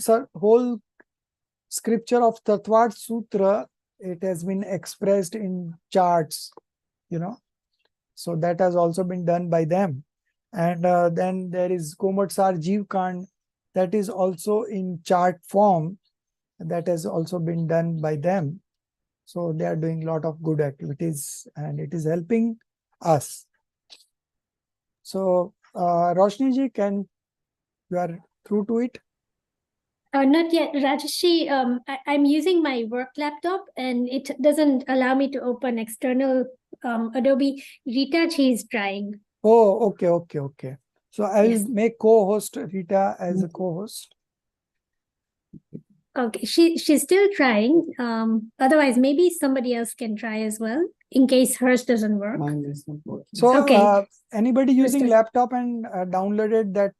scripture of Tattvad Sutra. It has been expressed in charts, so that has also been done by them. And then there is Komatsar Jeev Kand, that is also in chart form, that has also been done by them. So they are doing a lot of good activities and it is helping us. So Roshni ji, you are through to it? Not yet, Rajeshi. I'm using my work laptop and it doesn't allow me to open external Adobe. Rita, she's trying. Oh, okay. So I will Yes. make co-host Rita as a co-host. Okay, she's still trying. Otherwise, maybe somebody else can try as well in case hers doesn't work. Mine is not working. So Okay. anybody using Mr. laptop and downloaded that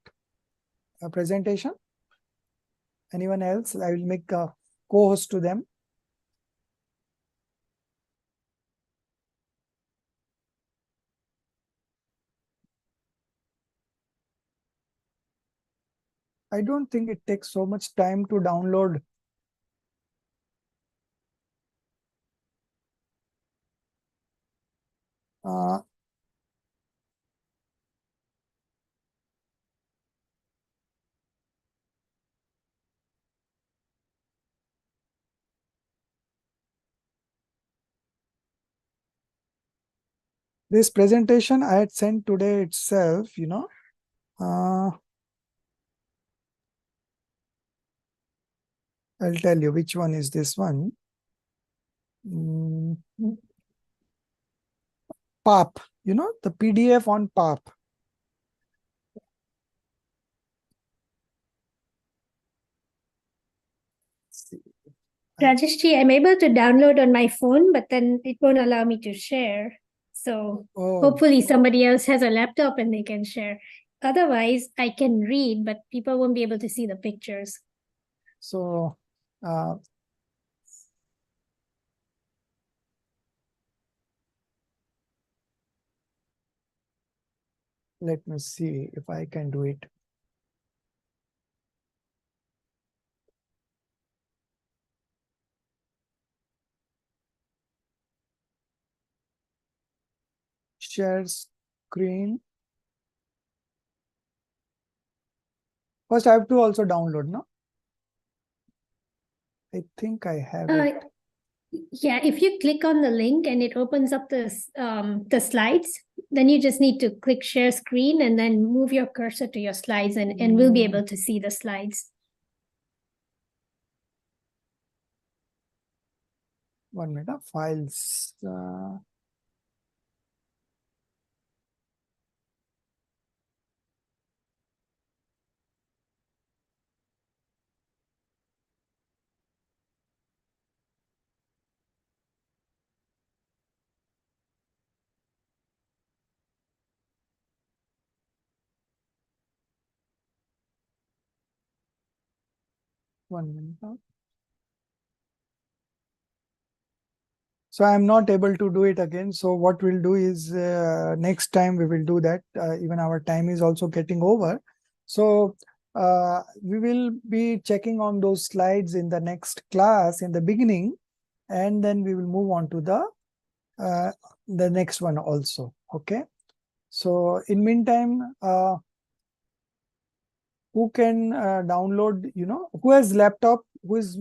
presentation? Anyone else? I will make a co-host to them. I don't think it takes so much time to download. This presentation I had sent today itself, I'll tell you which one is this one. PAP, the PDF on PAP. Rajeshji, I'm able to download on my phone, but then it won't allow me to share. So hopefully somebody else has a laptop and they can share. Otherwise, I can read, but people won't be able to see the pictures. So let me see if I can do it. Share screen. First, I have to also download, no? I think I have it. Yeah, if you click on the link and it opens up the slides, then you just need to click share screen and then move your cursor to your slides and we'll be able to see the slides. 1 minute, files. One minute. So I'm not able to do it again. So what we'll do is next time we will do that. Even our time is also getting over. So we will be checking on those slides in the next class in the beginning, and then we will move on to the next one also. Okay. So in meantime, who can download, who has laptop, who is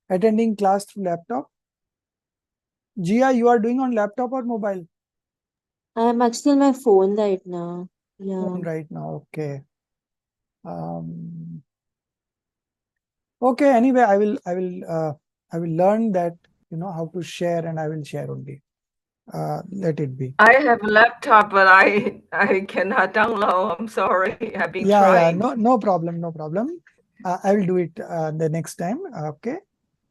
attending class through laptop? Gia, you are doing on laptop or mobile? I'm actually on my phone right now. Yeah. Phone right now, okay. Okay, anyway, I will I will learn that, how to share, and I will share only. Let it be. I have a laptop, but I cannot download. I'm sorry. I've been Yeah, trying. no problem, no problem. I will do it the next time. Okay.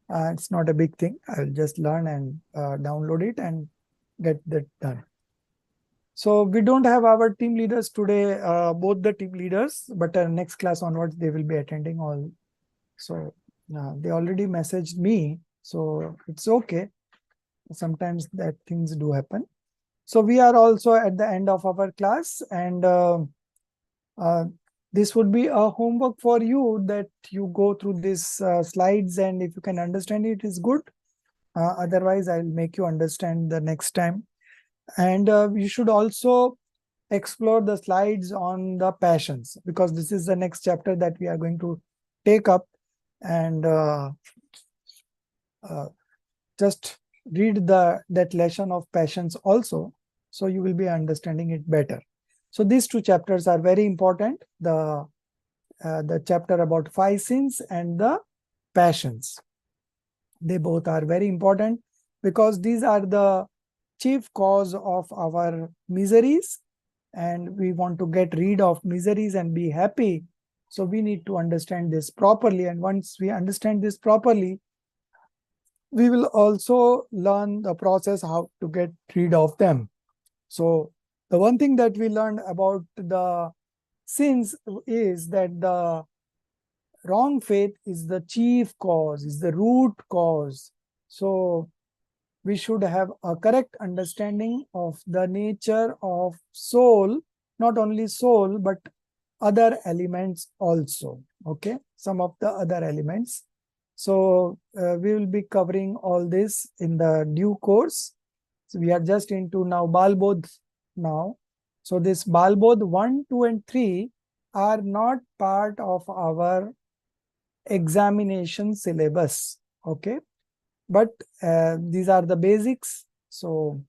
It's not a big thing. I'll just learn and download it and get that done. So we don't have our team leaders today, both the team leaders, but next class onwards, they will be attending all. So they already messaged me, so it's okay. Sometimes that things do happen. So we are also at the end of our class, and this would be a homework for you, that you go through these slides, and if you can understand it, is good. Otherwise, I'll make you understand the next time. And you should also explore the slides on the passions, because this is the next chapter that we are going to take up. And just read that lesson of passions also, so you will be understanding it better. So these two chapters are very important, the chapter about 5 sins and the passions. They both are very important, because these are the chief cause of our miseries, and we want to get rid of miseries and be happy. So we need to understand this properly, and once we understand this properly, we will also learn the process how to get rid of them. So the one thing that we learned about the sins is that the wrong faith is the chief cause, is the root cause. So we should have a correct understanding of the nature of soul, not only soul, but other elements also. Okay, some of the other elements. So we will be covering all this in the due course. So we are just into now Balbodh now. So this Balbodh 1, 2, and 3 are not part of our examination syllabus. Okay, but these are the basics. So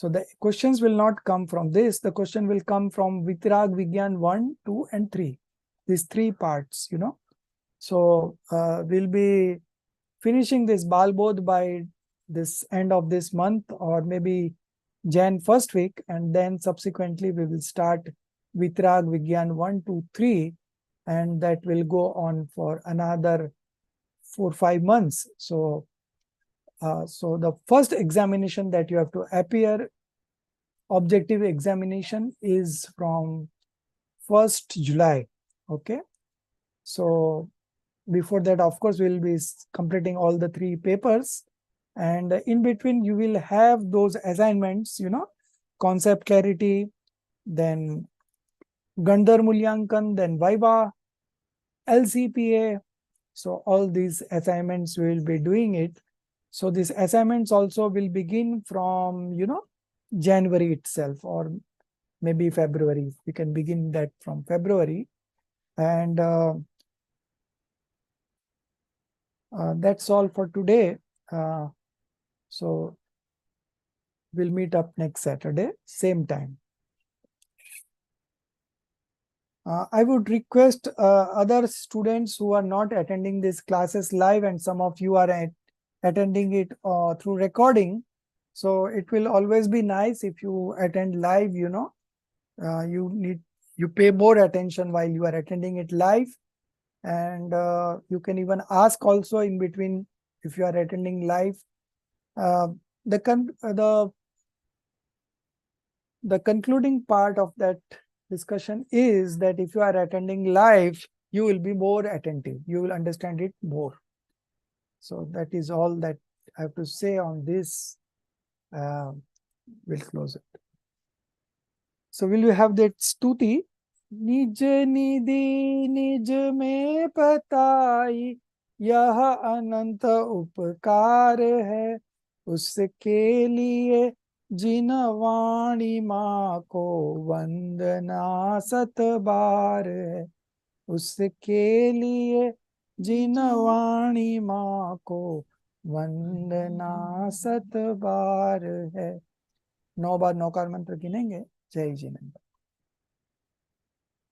the questions will not come from this. The question will come from Vitrag Vigyan 1, 2, and 3. These 3 parts, So we'll be finishing this Balbodh by this end of this month, or maybe Jan first week, and then subsequently we will start Vitrag Vigyan 1, 2, 3, and that will go on for another 4-5 months. So so the first examination that you have to appear, objective examination, is from 1st July. Okay. So before that, of course, we'll be completing all the 3 papers. And in between, you will have those assignments, concept clarity, then Gandhar Mulyankan, then Viva, LCPA. So all these assignments we will be doing it. So these assignments also will begin from, January itself, or maybe February. We can begin that from February. And that's all for today. So we'll meet up next Saturday, same time. I would request other students who are not attending these classes live, and some of you are attending it through recording. So it will always be nice if you attend live, you pay more attention while you are attending it live. And you can even ask also in between if you are attending live. The concluding part of that discussion is that if you are attending live, you will be more attentive. You will understand it more. So that is all that I have to say on this. We'll close it. So will you have that stuti? निज निधि निज में पताई, यह अनंत उपकार है उसके लिए, जिन वाणी माँ को वंदना 7 बार है, उसके लिए जिन वाणी माँ को वंदना 7 बार है। 9 बार नौकार मंत्र गिनेंगे। जय जिनेंद्र।